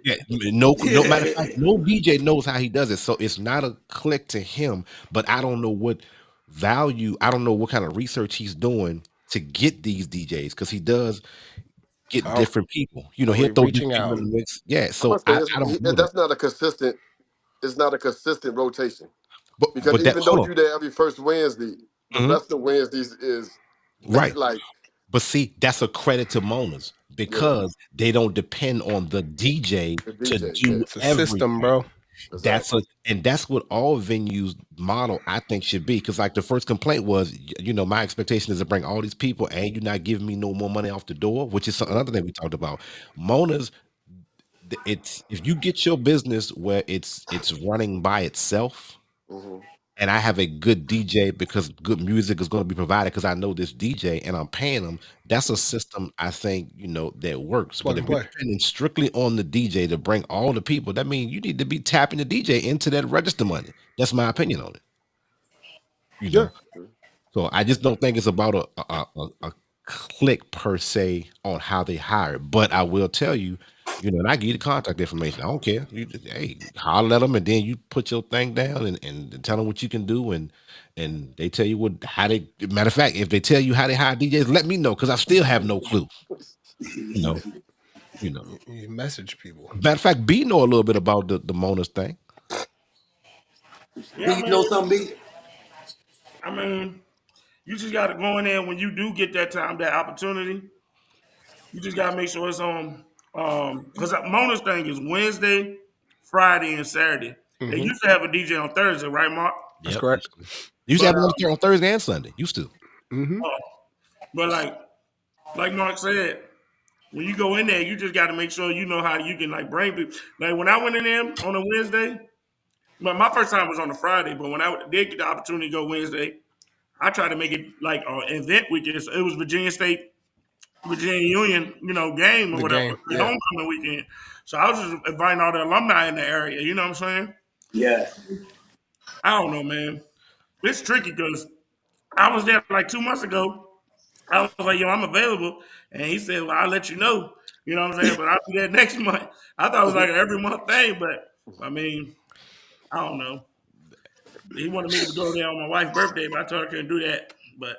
Yeah, no matter of fact, no DJ knows how he does it. So it's not a click to him, but I don't know what value, I don't know what kind of research he's doing to get these DJs because he does get Oh, different people. He'll throw these reaching people out. in the mix. Yeah, I so must say I don't know that. that's not a consistent. It's not a consistent rotation because But that even though hold you there every first Wednesday, the on. rest of Wednesdays is Right. like But see, that's a credit to Mona's yeah, because they don't depend on the DJ the to DJ. Yeah, do It's a system, everything. bro. That's exactly. a and that's what all venues model I think should be. Because like the first complaint was, my expectation is to bring all these people and you're not giving me no more money off the door, which is Mm-hmm. another thing we talked about. Mona's, it's if you get your business where it's running by itself, Mm-hmm. and I have a good DJ because good music is going to be provided because I know this DJ and I'm paying them. That's a system I think that works. But Plug and if you're play. depending strictly on the DJ to bring all the people, that means you need to be tapping the DJ into that register money. That's my opinion on it. You Yeah. know, so I just don't think it's about a click per se on how they hire. But I will tell you, and I give you the contact information. I don't care. You just, hey, holler at them, and then you put your thing down and tell them what you can do, and they tell you how they. Matter of fact, if they tell you how they hire DJs, let me know because I still have no clue. You know, you know. You message people. Matter of fact, B know a little bit about the Mona's thing. Do Yeah, you man. know something, B? I mean, you just got to go in there when you do get that time, that opportunity. You just got to make sure it's on. Because Mona's thing is Wednesday, Friday, and Saturday. They Mm-hmm. used to have a DJ on Thursday, right, Mark? That's Yep. correct. You used to But have one on Thursday and Sunday. Used to. Mm-hmm. uh, but like Mark said, when you go in there, you just got to make sure you know how you can like bring people. Like when I went in there on a Wednesday, my first time was on a Friday, but when I did get the opportunity to go Wednesday, I tried to make it like an event weekend. So it was Virginia State, Virginia Union, game or The whatever, game. the Yeah. homecoming weekend. So I was just inviting all the alumni in the area. You know what I'm saying? Yeah. I don't know, man. It's tricky because I was there like 2 months ago. I was like, yo, I'm available. And he said, well, I'll let you know. You know what I'm saying? But I'll be there next month. I thought it was like an every month thing, but I mean, I don't know. He wanted me to go there on my wife's birthday, but I told her I couldn't do that. But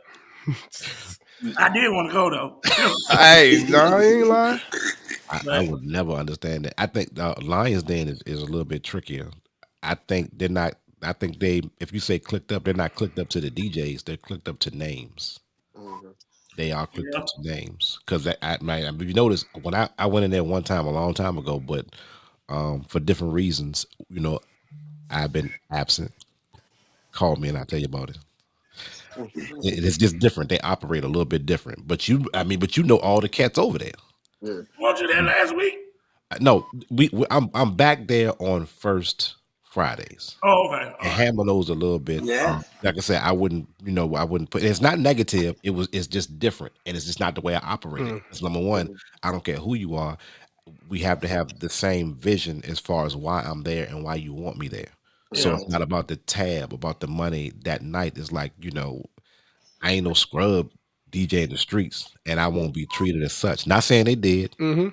I did want to go though. You know what I'm saying? Hey, no, I ain't lying. I But would never understand that. I think Lions Den is a little bit trickier. I think they're not. I think if you say clicked up, they're not clicked up to the DJs. They're clicked up to names. Mm-hmm. They are clicked yeah, up to names because if you notice when I went in there one time a long time ago, but for different reasons, I've been absent. Call me and I'll tell you about it. It's just different. They operate a little bit different. But you know all the cats over there. Yeah. weren't you there last week? No, I'm back there on first Fridays. Oh, okay, all And right. Hammer knows a little bit. Yeah. Like I said, I wouldn't put. It's not negative. It's just different, and it's just not the way I operated. Mm. It's number one. Mm-hmm. I don't care who you are. We have to have the same vision as far as why I'm there and why you want me there. So Yeah, it's not about the tab, about the money. That night is like I ain't no scrub DJ in the streets, and I won't be treated as such. Not saying they did, Mm-hmm.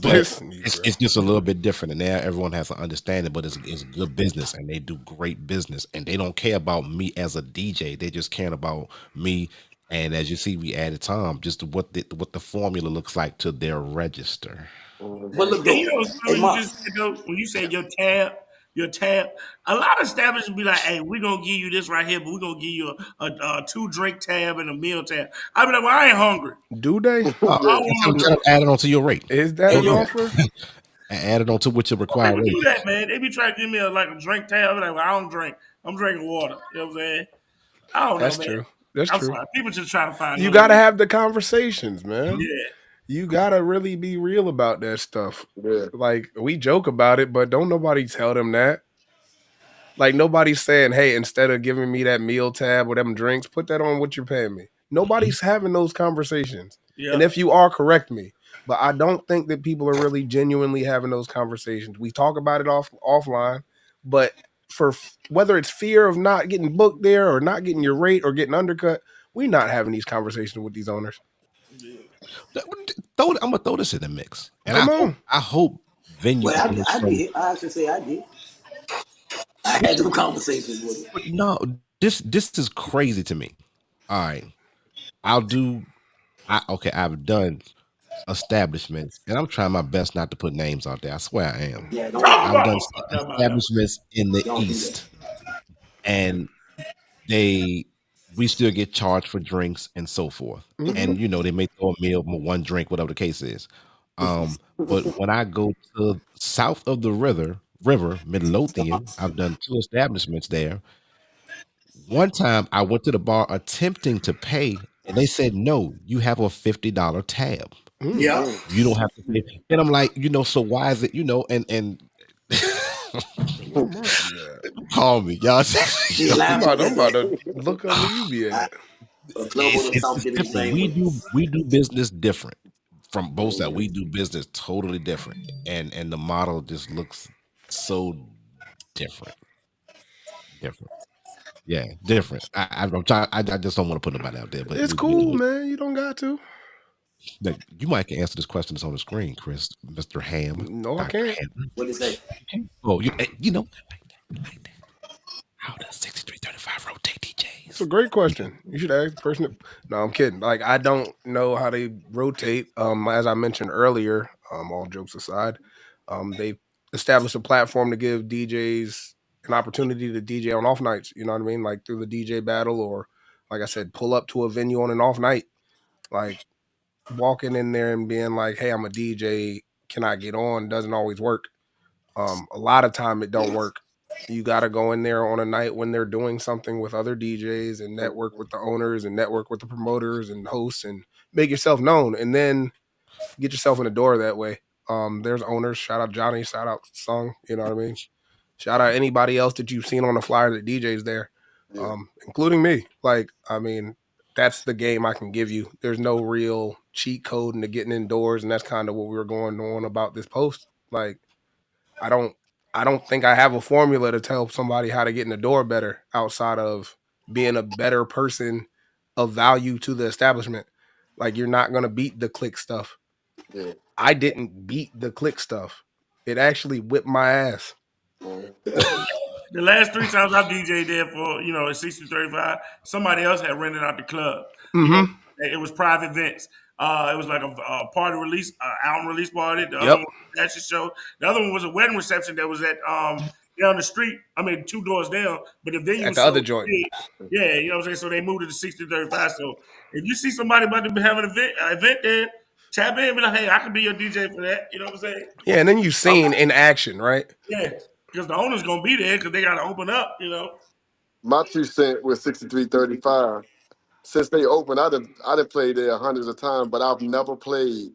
but Listen, you, it's bro. it's just a little bit different, and now everyone has to understand it. But it's good business, and they do great business, and they don't care about me as a DJ. They just care about me. And as you see, we added Tom, just what the formula looks like to their register. Mm-hmm. But look and though, you know what's hey funny? You Mark. just said though when you said your tab. A lot of establishments be like, "Hey, we're gonna give you this right here, but we're gonna give you a 2 drink tab and a meal tab." I be like, "Well, I ain't hungry. Do they? Oh, I Yeah. don't tell want them no add it onto your rate. Is that Hey an yo, offer? Add it onto what your Some required people rate do is. that, man. They be trying to give me like a drink tab. I'm like, well, I don't drink. I'm drinking water. You know what I'm saying? I don't know, That's man. true. That's I'm true. sorry. People just try to find You other got to ways. have the conversations, man. Yeah. You got to really be real about that stuff. Yeah. Like, we joke about it, but don't nobody tell them that. Like, nobody's saying, hey, instead of giving me that meal tab or them drinks, put that on what you're paying me. Nobody's having those conversations. Yeah. And if you are, correct me. But I don't think that people are really genuinely having those conversations. We talk about it offline, but whether it's fear of not getting booked there or not getting your rate or getting undercut, we're not having these conversations with these owners. I'm gonna throw this in the mix, and Come on. I hope venue Well, owners I from did. I have to say I did. I had some conversations with him. no, this is crazy to me. All right, I'll do. Okay, I've done establishments, and I'm trying my best not to put names out there. I swear I am. Yeah, I've done Never mind, never mind. establishments in the don't do that. East, and we still get charged for drinks and so forth. Mm-hmm. And they may throw a meal, one drink, whatever the case is. But when I go to south of the river, Midlothian, I've done 2 establishments there. One time I went to the bar attempting to pay, and they said, no, you have a $50 tab. Mm. Yeah. Mm. You don't have to pay. And I'm like, so why is it, and Where Mark be at? call me, y'all. He's laughing I'm because about to look up where you be at. a club owner It's South did it the different. same way. We do business different from both sides. We do business totally different, and the model just looks so different. Different. Yeah, different. I'm trying. I just don't want to put nobody out there, but It's we do cool, it. man. You don't got to. Like, you might can answer this question that's on the screen, Chris, Mr. Ham, No, I Dr. can't. Ham. What did he say? Oh, like that. How does 6335 rotate It's a DJs? great question. You should ask the person. No, I'm kidding. Like I don't know how they rotate. As I mentioned earlier, all jokes aside, they established a platform to give DJs an opportunity to DJ on off nights. You know what I mean? Like through the DJ battle, or like I said, pull up to a venue on an off night. Like walking in there and being like, "Hey, I'm a DJ. Can I get on?" Doesn't always work. A lot of time it don't work. You got to go in there on a night when they're doing something with other DJs and network with the owners and network with the promoters and hosts and make yourself known and then get yourself in the door that way. There's owners. Shout out Johnny. Shout out Sung. You know what I mean? Shout out anybody else that you've seen on the flyer that DJs there, Yeah. including me. Like, I mean, that's the game I can give you. There's no real cheat code into getting indoors, and that's kind of what we were going on about this post. Like, I don't I don't think I have a formula to tell somebody how to get in the door better outside of being a better person of value to the establishment. Like you're not gonna beat the click stuff. Yeah. I didn't beat the click stuff. It actually whipped my ass. Mhm. The last 3 times I DJ'd there for, at 6035, somebody else had rented out the club. Mm-hmm. It was private events. It was like a party release, album release party. The other Yep. one was a fashion show. The other one was a wedding reception that was at down the street. I mean, 2 doors down. But the venue At was the so other joint. big. Yeah, you know what I'm saying? So they moved it to 6035. So if you see somebody about to be having an event there, tap in and be like, hey, I can be your DJ for that. You know what I'm saying? Yeah, and then you've seen in action, right? Yeah. Because the owner's going to be there because they got to open up. My 2 cent was 6335. Since they opened, I done played there hundreds of times, but I've never played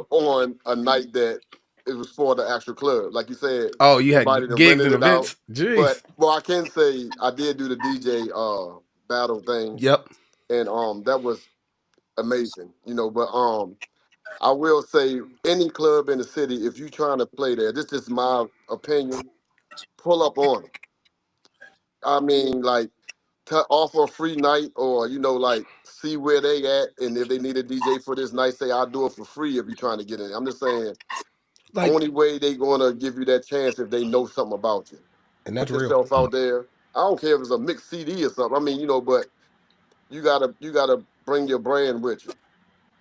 on a night that it was for the actual club. Like you said, Oh, you somebody had that gigs rented and it out. events. Jeez. But I can say I did do the DJ battle thing, Yep. and that was amazing. But I will say any club in the city, if you trying to play there, this is my opinion. Pull up on them. I mean, like to offer a free night, or like see where they at, and if they need a DJ for this night, say I'll do it for free if you're trying to get in. I'm just saying, Like, only way they gonna give you that chance if they know something about you. and that's Put real. yourself out there. I don't care if it's a mixed CD or something. I mean, but you gotta bring your brand with you.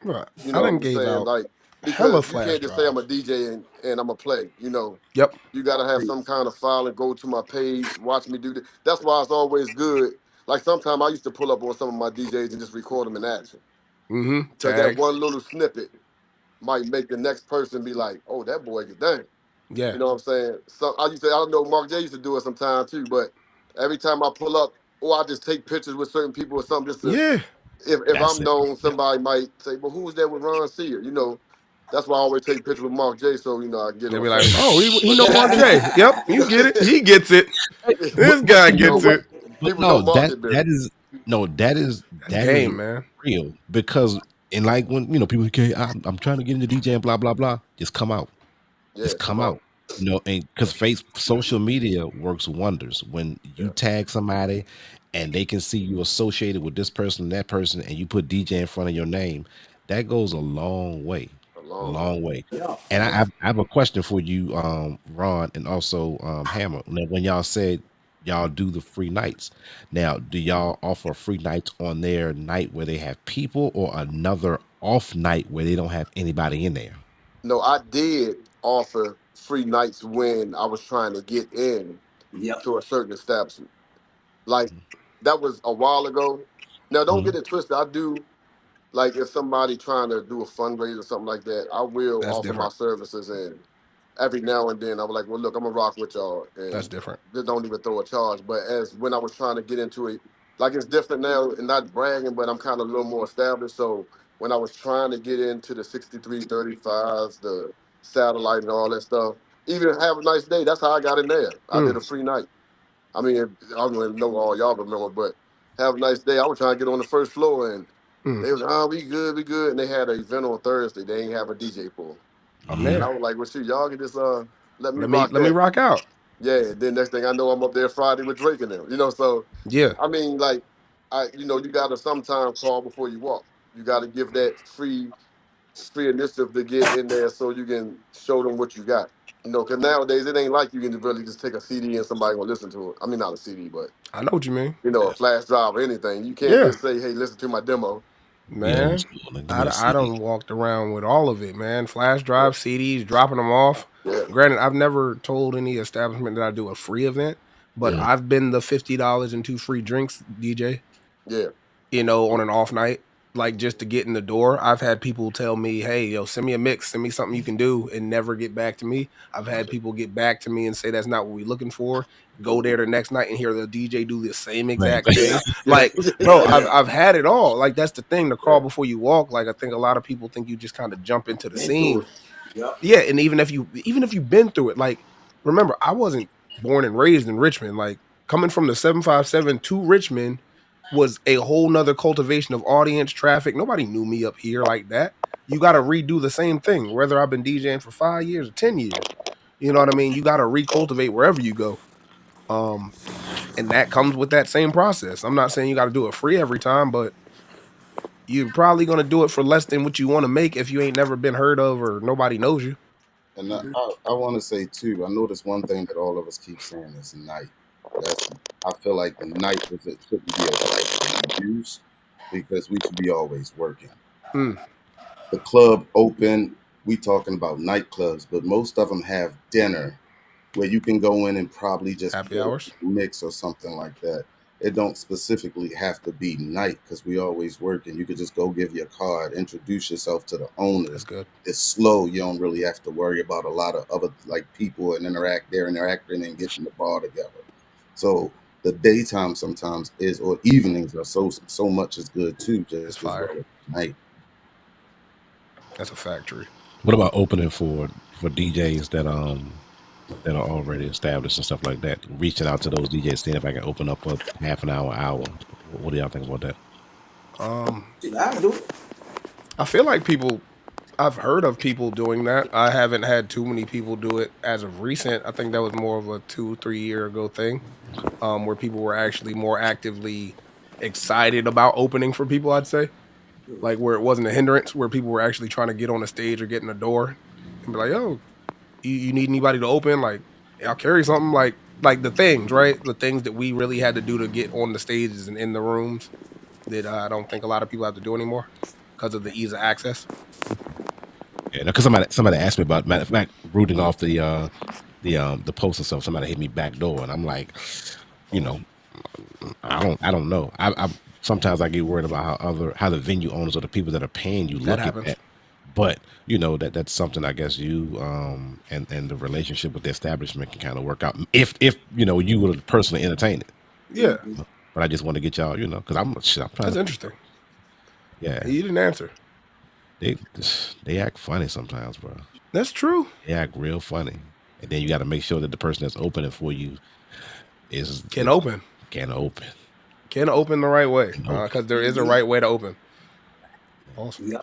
Right. You I know what done I'm gave saying? out Like, hella because you flash can't just say I'm a drives. DJ and I'm a play. Yep. You gotta have some kind of file and go to my page, watch me do this. That's why it's always good. Like sometimes I used to pull up on some of my DJs and just record them in action. Mm-hmm. Because that Tag. one little snippet might make the next person be like, oh, that boy get dang. Yeah. You know what I'm saying? So I used to, I don't know, Mark J used to do it sometime too, but every time I pull up, or I just take pictures with certain people or something, just to, Yeah. if That's I'm it. known, somebody might say, well, who was that with Ron Sear? That's why I always take pictures with Mark J, so I get They on be like, camera. oh, he But know Mark J. Yep, you get it. He gets it. Hey, This but guy you know gets people what? it. But people know no, Mark that get busy. that is no, That's That is game, man. real because and like when people okay, I'm trying to get into DJ and blah blah blah. Just come out. Yeah, Just come come out. out. And because social media works wonders when you Yeah, tag somebody and they can see you associated with this person, that person, and you put DJ in front of your name, that goes a long way. a A long way. long way. Yeah. And I have a question for you, Ron, and also Hammer. Now, when y'all said y'all do the free nights, now do y'all offer free nights on their night where they have people, or another off night where they don't have anybody in there? No, I did offer free nights when I was trying to get in Yep. to a certain establishment. Like that was a while ago. Now, don't get Mhm. it twisted. I do like if somebody trying to do a fundraiser or something like that, I will That's offer my different. services, and every now and then I'm like, well, look, I'm gonna rock with y'all, That's and different. just don't even throw a charge. But as when I was trying to get into it, like it's different now, and not bragging, but I'm kind of a little more established. So when I was trying to get into the 6335s, the satellite and all that stuff, even have a nice day. That's how I got in there. I did Mm, a free night. I mean, I don't even know all y'all remember, but have a nice day. I was trying to get on the first floor, and mm. they was, oh, we good. And they had an event on Thursday. They ain't have a DJ for 'em. I'm And Yeah. I there. was like, well, shoot, y'all can just let me Let rock me that. rock out. Yeah. Then next thing I know, I'm up there Friday with Drake and them. So Yeah, I mean, like, you gotta sometimes call before you walk. You gotta give that free initiative to get in there so you can show them what you got. Because nowadays it ain't like you can really just take a CD and somebody gonna listen to it. I mean, not a CD, but I know what you mean. a flash drive or anything. You can't Yeah, just say, "Hey, listen to my demo." We old man. school. Like, give me a I CD. done walked around with all of it, man. Flash Yeah, drive, CDs, dropping them off. yeah, Granted, I've never told any establishment that I do a free event, but Mhm. I've been the $50 and two free drinks DJ. yeah. On an off night, like just to get in the door. I've had people tell me, "Hey, yo, send me a mix, send me something you can do," and never get back to me. I've had people get back to me and say that's not what we're looking for. Go there the next night and hear the DJ do the same Right. exact thing. Yeah, Like, bro, yeah, I've had it all. Like that's the thing, the crawl yeah. before you walk. Like I think a lot of people think you just kind of jump into the Into scene. it. Yep. Yeah, and even if you've been through it, like remember, I wasn't born and raised in Richmond. Like coming from the 757 to Richmond was a whole nother cultivation of audience traffic. Nobody knew me up here like that. You gotta redo the same thing, whether I've been DJing for 5 years or 10 years. You know what I mean? You gotta recultivate wherever you go. Um, and that comes with that same process. I'm not saying you gotta do it free every time, but you're probably gonna do it for less than what you want to make if you ain't never been heard of or nobody knows you. And I want to say too, I noticed one thing that all of us keep saying is night. That's I feel like night shouldn't be a word that we use because we should be always working. Mm, The club open, we talking about nightclubs, but most of them have dinner where you can go in and probably just happy put a hours. mix or something like that. It don't specifically have to be night because we always working. You could just go give your card, introduce yourself to the That's owners. good. It's slow. You don't really have to worry about a lot of other like people and they're interacting and getting the bar together. So the daytime sometimes is or evenings are so much as good too, It's just as fire. well as night. That's a factory. What about opening for DJs that are already established and stuff like that? Reaching out to those DJs, seeing if I can open up a half an hour, hour. What do y'all think about that? Um, See, I do it. I feel like I've heard of people doing that. I haven't had too many people do it as of recent. I think that was more of a 2, 3 year ago thing, where people were actually more actively excited about opening for people. I'd say, like where it wasn't a hindrance, where people were actually trying to get on the stage or get in the door and be like, "Yo, you need anybody to open? Like, I'll carry something." Like the things, right? The things that we really had to do to get on the stages and in the rooms that I don't think a lot of people have to do anymore because of the ease of access. Yeah, because somebody asked me about matter of fact, rooting off the post and stuff. Somebody hit me back door, and I'm like, you know, I don't know. I sometimes I get worried about how the venue owners or the people that are paying you That look at happens. that. But that's something I guess you and the relationship with the establishment can kind of work out if you were personally entertain it. Yeah, But I just want to get y'all because I'm trying that's to interesting. yeah You didn't answer. they they act funny sometimes, bro. That's true. They act real funny, and then you got to make sure that the person that's opening for you is Can open. can open. Can open the right way, because there is a right way to open. Awesome. Yeah.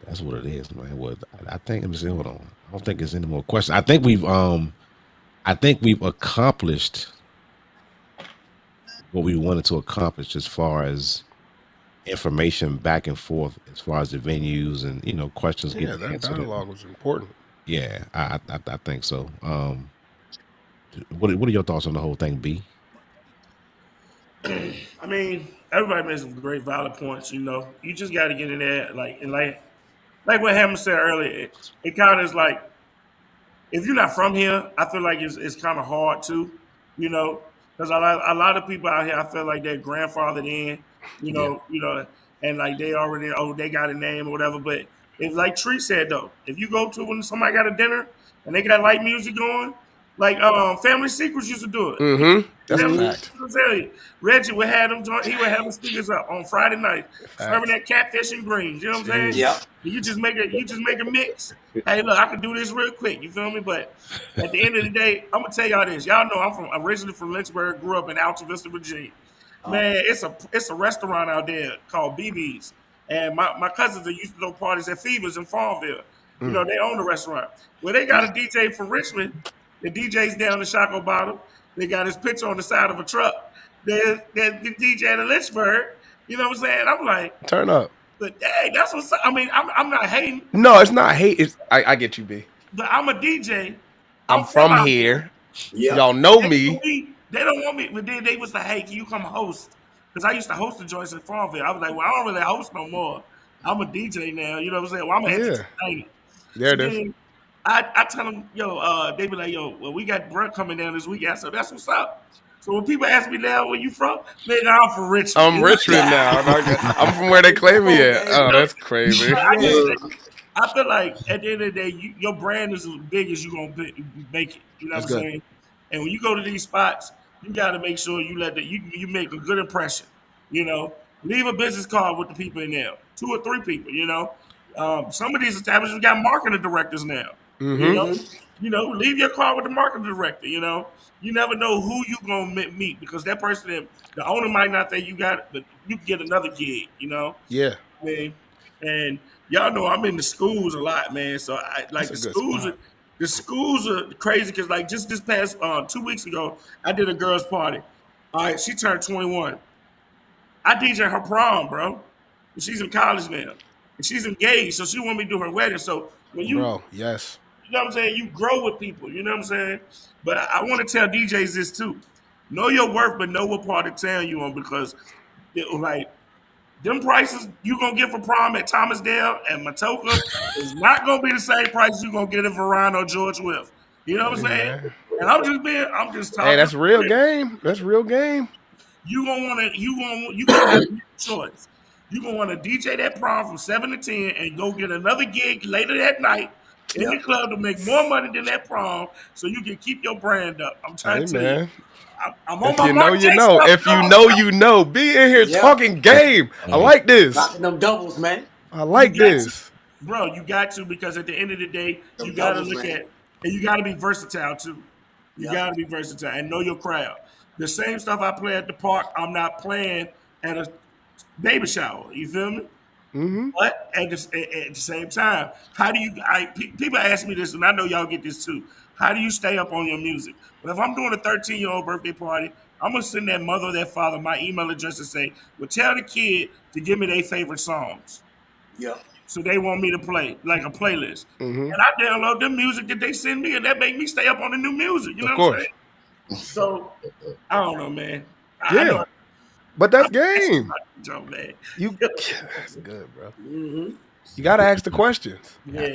That's what it is, man. What I think. Let me see. Hold on. I don't think there's any more questions. I think we've accomplished what we wanted to accomplish as far as information back and forth, as far as the venues and questions Yeah, getting that answered. dialogue was important. Yeah, I think so. What are your thoughts on the whole thing, B? I mean, everybody makes some great valid points. You just got to get in there, like what Hammer said earlier. It kind of is like if you're not from here, I feel like it's kind of hard too, because a lot of people out here, I feel like they're grandfathered in, Yeah. and like they already they got a name or whatever. But it's like Tree said though, if you go to when somebody got a dinner and they got light music going, like Family Secrets used to do it. Mm-hmm. That's a Family fact. Secrets, Reggie would have them join. He would have the speakers up on Friday night, serving Facts. that catfish and greens. You know what I'm saying? Yeah. Jeez. You just make a mix. Hey, look, I can do this real quick. You feel me? But at the end of the day, I'm gonna tell y'all this. Y'all know I'm originally from Lynchburg, grew up in Alta Vista, Virginia. Man, it's a restaurant out there called BB's. And my cousins that used to throw parties at Fevers in Farmville. They own the restaurant. Well, they got a DJ from Richmond. The DJ's down the Shaco Bottom. They got his picture on the side of a truck. There's the DJ in Lynchburg. You know what I'm saying? I'm like, Turn up. but hey, that's what's. I mean, I'm not hating, No, it's not hate. I get you, B. but I'm a DJ. I'm from from out here. Yeah. Y'all know there. me. They don't want me, but then they was like, "Hey, can you come host?" Because I used to host the joints in Farmville. I was like, "Well, I don't really host no more. I'm a DJ now." You know what I'm saying? Well, I'm an Yeah. entertainer. There So it is. then I tell them, yo, they be like, yo, well, we got Brent coming down this weekend. So that's what's up. So when people ask me now, where you from? Nigga, I'm from Richmond. I'm Richmond now. I'm from where they claim me at. Oh, that's crazy. I feel like at the end of the day, your brand is as big as you gonna make it. You know That's what I'm good. saying? And when you go to these spots, you got to make sure you make a good impression. Leave a business card with the people in there, 2 or 3 people. Some of these establishments got marketing directors now. You Mm-hmm. know, leave your card with the marketing director. You never know who you gonna meet because that person, the owner might not think you got it, but you can get another gig. Yeah. Man. And y'all know I'm in the schools a lot, man. So I That's like a the good schools. spot. The schools are crazy because like just this past 2 weeks ago, I did a girls' party. All right, she turned 21. I DJ her prom, bro. And she's in college now, and she's engaged, so she want me to do her wedding. So when Bro, yes. you know what I'm saying, you grow with people. You know what I'm saying. But I want to tell DJs this too: know your worth, but know what part of town you on because, like them prices you gonna get for prom at Thomasdale and Matoka is not gonna be the same prices you gonna get at Verano or George Wilf. You know what Hey I'm saying? man. And I'm just Hey, talking. that's real game. That's real game. You gonna have to make a choice. You gonna want to DJ that prom from 7 to 10 and go get another gig later that night in Yeah. the club to make more money than that prom, so you can keep your brand up. I'm trying Hey to tell you. man. I'm on If my you know, Mark you J know. stuff, If you dog. know, you know. Be in here Yeah. talking game. I like this. Knocking them doubles, man. I You like got to, this. bro. You got to because at the end of the day, Them you got to doubles, look man. at and you got to be versatile too. You Yeah. got to be versatile and know your crowd. The same stuff I play at the park, I'm not playing at a baby shower. You feel me? Mm-hmm. But at the same time, how do you? People ask me this, and I know y'all get this too. How do you stay up on your music? But if I'm doing a 13-year-old birthday party, I'm gonna send that mother or that father my email address and say, "Well, tell the kid to give me their favorite songs." Yeah. So they want me to play like a playlist. Mm-hmm. And I download the music that they send me, and that make me stay up on the new music. You know Of what I'm saying? course. So I don't know, man. I know Yeah. But that's I'm game. Joe, man. You that's good, bro. Mm-hmm. You gotta ask the questions. Yeah.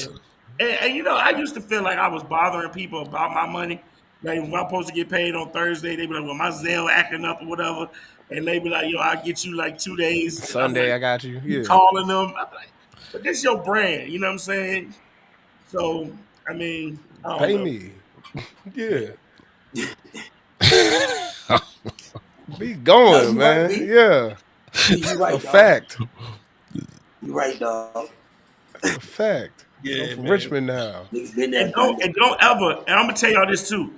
And I used to feel like I was bothering people about my money. Like when I'm supposed to get paid on Thursday, they be like, well, my Zelle acting up or whatever. And they be like, yo, I'll get you like 2 days. And I'm Sunday, like, I got you. you Yeah. calling them. I'm like, but this your brand, you know what I'm saying? So, I mean, I don't Pay know. me. Yeah. Be going, You right, man. B. Yeah. You A right, dog. fact. You right, dog. That's a fact. I'm Yeah, from man. Richmond now. Niggas been there, And done don't that. and don't ever, and I'm gonna tell y'all this too.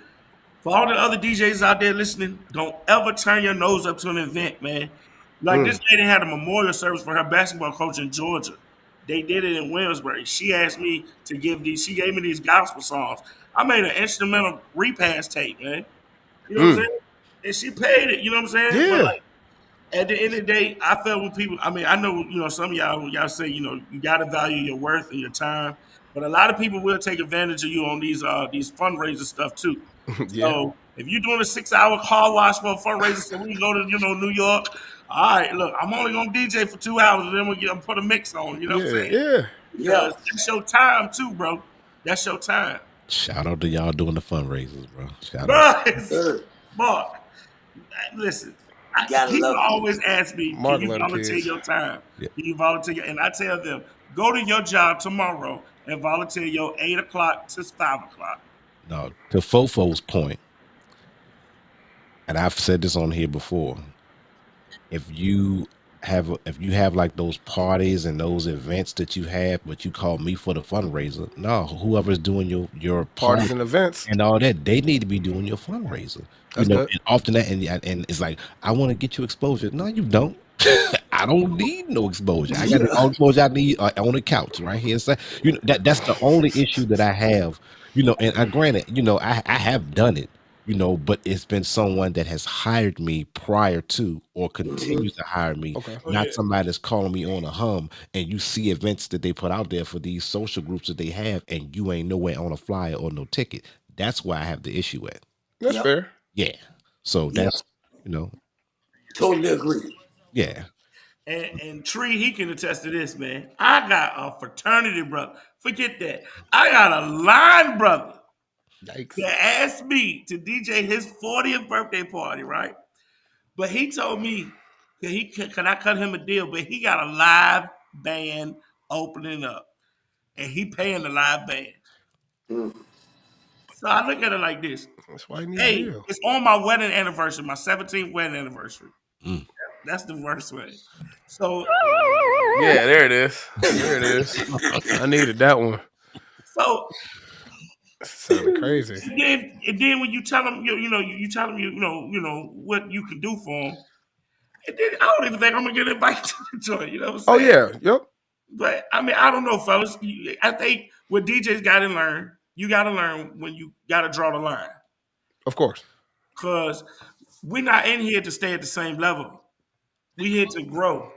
For all the other DJs out there listening, don't ever turn your nose up to an event, man. Like this lady had a memorial service for her basketball coach in Georgia. They did it in Williamsburg. She asked me to give these. She gave me these gospel songs. I made an instrumental repass tape, man. You know what I'm Mm. saying? And she paid it. You know what I'm saying? But Yeah. like at the end of the day, I felt with people. I mean, I know some of y'all say you got to value your worth and your time, but a lot of people will take advantage of you on these fundraiser stuff too. Yeah. So if you're doing a 6 hour car wash for a fundraiser, so we can go to New York. All right, look, I'm only gonna DJ for 2 hours, and then we get put a mix on. You know what I'm Yeah. saying? Yeah. Yeah. Because that's your time too, bro. That's your time, Shout out to y'all doing the fundraisers, bro. Shout out. bro. Sir, Mark, listen. you gotta People love me. always ask me, "Can Mark you love the volunteer kids. your time? Yeah. Can you volunteer?" And I tell them, "Go to your job tomorrow and volunteer your 8 o'clock to 5 o'clock." No, to Fofo's point, and I've said this on here before. If you have like those parties and those events that you have, but you call me for the fundraiser, no, whoever's doing your Parties party and events. and all that, they need to be doing your fundraiser. That's good. And often that, and it's like, I want to get you exposure. No, you don't. I don't need no exposure. I got the Yeah. all exposure I need on the couch right here. So, that's the only issue that I have. And I granted, I have done it. But it's been someone that has hired me prior to or continues to hire me, Okay. Oh not yeah, somebody that's calling me on a hum. And you see events that they put out there for these social groups that they have, and you ain't nowhere on a flyer or no ticket. That's why I have the issue at. That's Yep. fair. Yeah. So Yep. that's, you know, Totally agree. yeah. and Tree, he can attest to this, man. I got a fraternity brother. Forget that. I got a line brother Yikes. that asked me to DJ his 40th birthday party, right? But he told me can I cut him a deal, but he got a live band opening up, and he paying the live band. Mm. So I look at it like this: That's why you need a hey, deal. it's on my wedding anniversary, my 17th wedding anniversary. Mm. That's the worst way. So, Yeah, there it is. There it is. I needed that one. so Sounded crazy. and then when you tell them, you tell them, what you can do for them, and then I don't even think I'm gonna get invited to the joint. You know what I'm Oh saying? yeah. Yep. But I mean, I don't know, fellas. I think what DJs got to learn, you got to learn when you got to draw the line, Of course. because we're not in here to stay at the same level. We here to grow.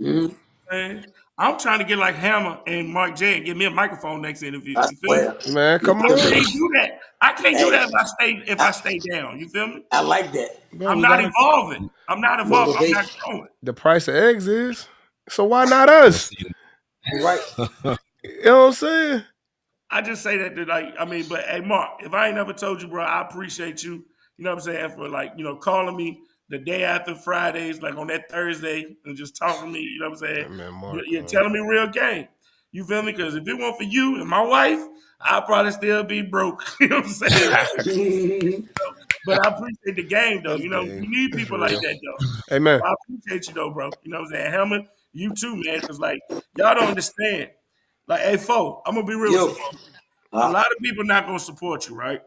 Mm. Man. I'm trying to get like Hammer and Mark J and get me a microphone next interview. I You feel me? swear. Man, Me come I on. too. can't do that. I can't do Hey, that if I I, stay down. You feel me? I like that. Bro, I'm we not gotta evolving. I'm not evolving. I'm not Motivation. growing. the price of eggs is. So why not Well, us? see, You're right. You know what I'm saying? I just say that to like, I mean, but hey, Mark, if I ain't never told you, bro, I appreciate you. You know what I'm saying? For like, calling me the day after Fridays, like on that Thursday, and just talking to me. You know what I'm saying? Man, Mark, You're man. telling me real game. You feel me? Because if it weren't for you and my wife, I'd probably still be broke. You know what I'm saying? But I appreciate the game though. That's We game. need That's people like real. that though. Amen. I appreciate you though, bro. You know what I'm saying? Helmet, you too, man. Cause like y'all don't understand. Like, hey, fo, I'm gonna be real with you, Yo. fo. A Uh, lot of people not gonna support you, right?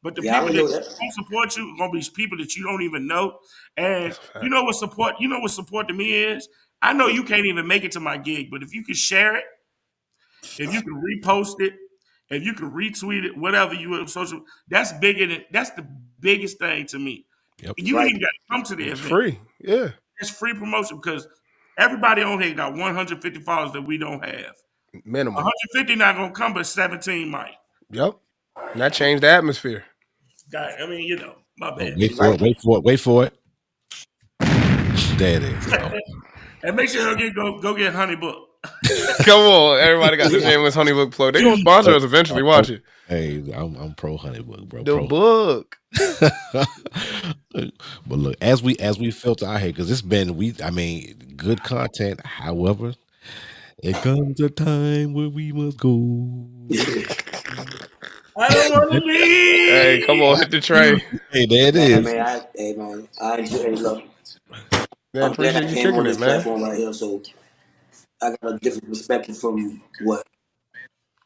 But the yeah, I people already that know that. don't support you are gonna be people that you don't even know. And That's a you fact. know what support? You know what support to me is? I know you can't even make it to my gig, but if you can share it, if you can repost it, if you can retweet it, whatever you on social, that's the biggest thing to me. yep. You ain't Right. even got to come to the It's event. free. Yeah. It's free promotion because everybody on here got 150 followers that we don't have. Minimum. 150 not gonna come, but 17 might. Yep. And that changed the atmosphere. I mean, my Oh, bad. wait You're for right. it. Wait for it. Wait for it. There it is. Oh. And make sure you go get Honey Book. Come on. Everybody got the shameless honeybook plug. They gonna sponsor us eventually. Watch it. Hey, I'm pro Honeybook, bro. The Pro. book. But look, as we filter out here, because it's been good content. However, it comes a time where we must go. I don't want to Hey, come on, hit leave. the tray. Hey, there it Hey is. man, I enjoy. Hey, look, Man, I'm glad I appreciate you came on kicking it, this man. platform right here, so I got a different perspective from what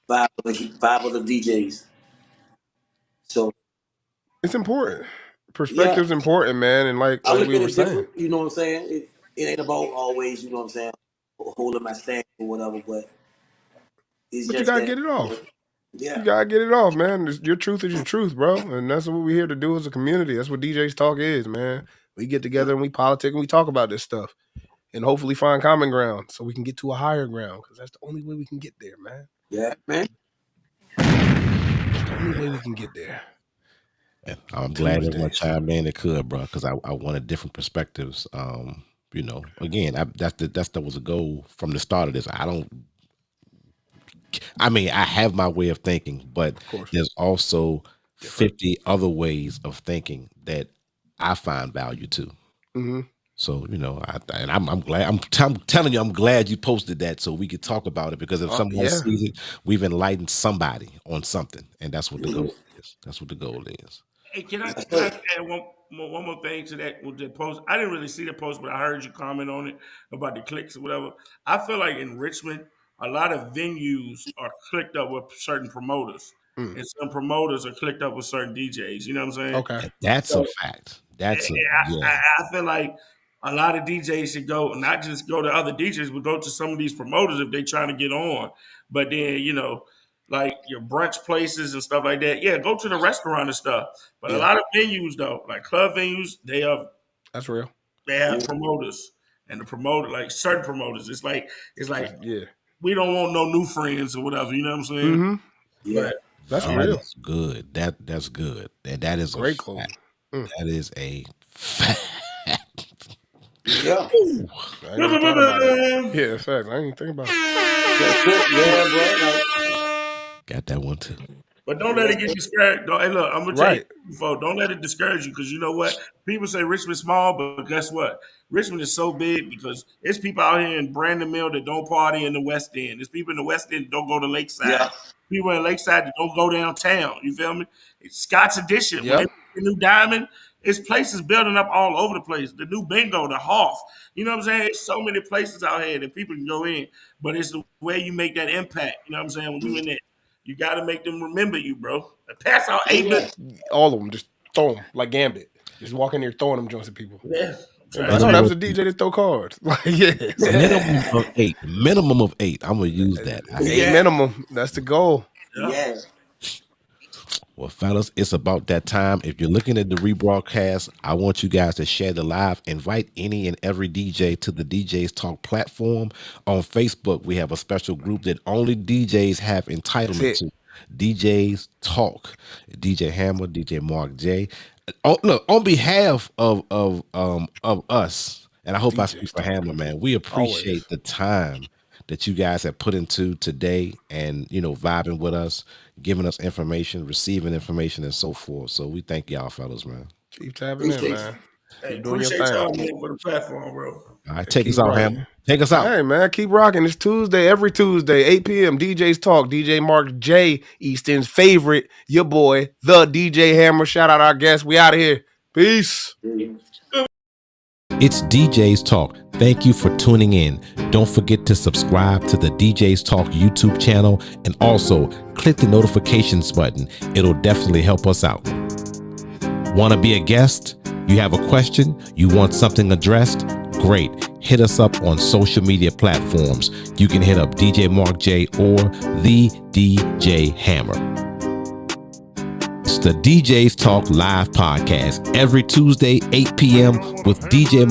five other DJs. So It's important. Yeah, Perspective's important, man. And like I look we at were it saying, different. You know what I'm saying? It ain't about always, you know what I'm saying, holding my stand or whatever. But it's but you just gotta that, get it you know, off. You yeah, gotta get it off, man. Your truth is your truth, bro. And that's what we're here to do as a community. That's what DJs Talk is, man. We get together and we politic and we talk about this stuff and hopefully find common ground so we can get to a higher ground because that's the only way we can get there, man. yeah, man. That's the only way we can get there. Yeah, I'm glad everyone Tuesdays. chimed in that could, bro, because I wanted different perspectives. Again, that was a goal from the start of this. I mean, I have my way of thinking, but Of course. there's also Different. 50 other ways of thinking that I find value to. Mm-hmm. So I'm glad. I'm telling you, I'm glad you posted that so we could talk about it because if somebody Yeah. sees it, we've enlightened somebody on something, and that's what the goal is. That's what the goal is. Hey, can I add one more thing to that with the post? I didn't really see the post, but I heard you comment on it about the clicks or whatever. I feel like in Richmond, a lot of venues are clicked up with certain promoters, Mm. and some promoters are clicked up with certain DJs. You know what I'm saying? Okay. That's a So fact. and That's a yeah. I feel like a lot of DJs should go, not just go to other DJs, but go to some of these promoters if they're trying to get on. But then, like your brunch places and stuff like that, yeah, go to the restaurant and stuff. But a Yeah, lot of venues, though, like club venues, That's real. they have promoters, and the promoter, like certain promoters, it's like Yeah. we don't want no new friends or whatever. You know what I'm saying? Mm-hmm. yeah, But That's Oh, real. that's good. That's good. That is a Great fact. closing. Mm. That is a fact. yeah. Ooh, I ain't even thought about it. Yeah, in fact, I ain't even think about it. That's it. Yeah, bro. Like, got that one too. But don't let it get discouraged. Hey, look, I'm gonna tell you, Right. before, don't let it discourage you because you know what? People say Richmond's small, but guess what? Richmond is so big because it's people out here in Brandon Mill that don't party in the West End. There's people in the West End that don't go to Lakeside. yeah, People in Lakeside that don't go downtown. You feel me? It's Scott's Edition. When they Yep. put the new Diamond, it's places building up all over the place. The new Bingo, the Hoff. You know what I'm saying? It's so many places out here that people can go in, but it's the way you make that impact. You know what I'm saying? When you in there. You got to make them remember you, bro. Pass out yeah, 8 yeah. minutes. All of them. Just throw them like Gambit. Just walk in there throwing them joints at people. Yeah. They're Try like, to oh, tell that you. was a DJ that throw cards. Like, yeah. Minimum of 8. Minimum of 8. I'm gonna use that. Eight Yeah, minimum. That's the goal. Yeah. yeah. Well, fellas, it's about that time. If you're looking at the rebroadcast, I want you guys to share the live. Invite any and every DJ to the DJs Talk platform. On Facebook, we have a special group that only DJs have That's entitlement it. to. DJs Talk. DJ Hammer, DJ Mark J. Look, on behalf of us, and I hope I speak DJs for Talk. Hammer, man, we appreciate Always. the time that you guys have put into today and vibing with us, giving us information, receiving information, and so forth. So we thank y'all, fellas, man. Keep tapping in, Appreciate man. Hey, Keep doing your appreciate thing. y'all, man, for the platform, bro. All right, And take us keep out, rocking. Hammer. Take us out. Hey, man, keep rocking. It's Tuesday, every Tuesday, 8 p.m. DJs Talk. DJ Mark J. Easton's favorite, your boy, the DJ Hammer. Shout out our guests. We out of here. Peace. you. It's DJ's Talk. Thank you for tuning in. Don't forget to subscribe to the DJ's Talk YouTube channel and also click the notifications button. It'll definitely help us out. Want to be a guest? You have a question? You want something addressed? Great. Hit us up on social media platforms. You can hit up DJ Mark J or the DJ Hammer. It's the DJ's Talk live podcast every Tuesday, 8 p.m. with DJ Mark.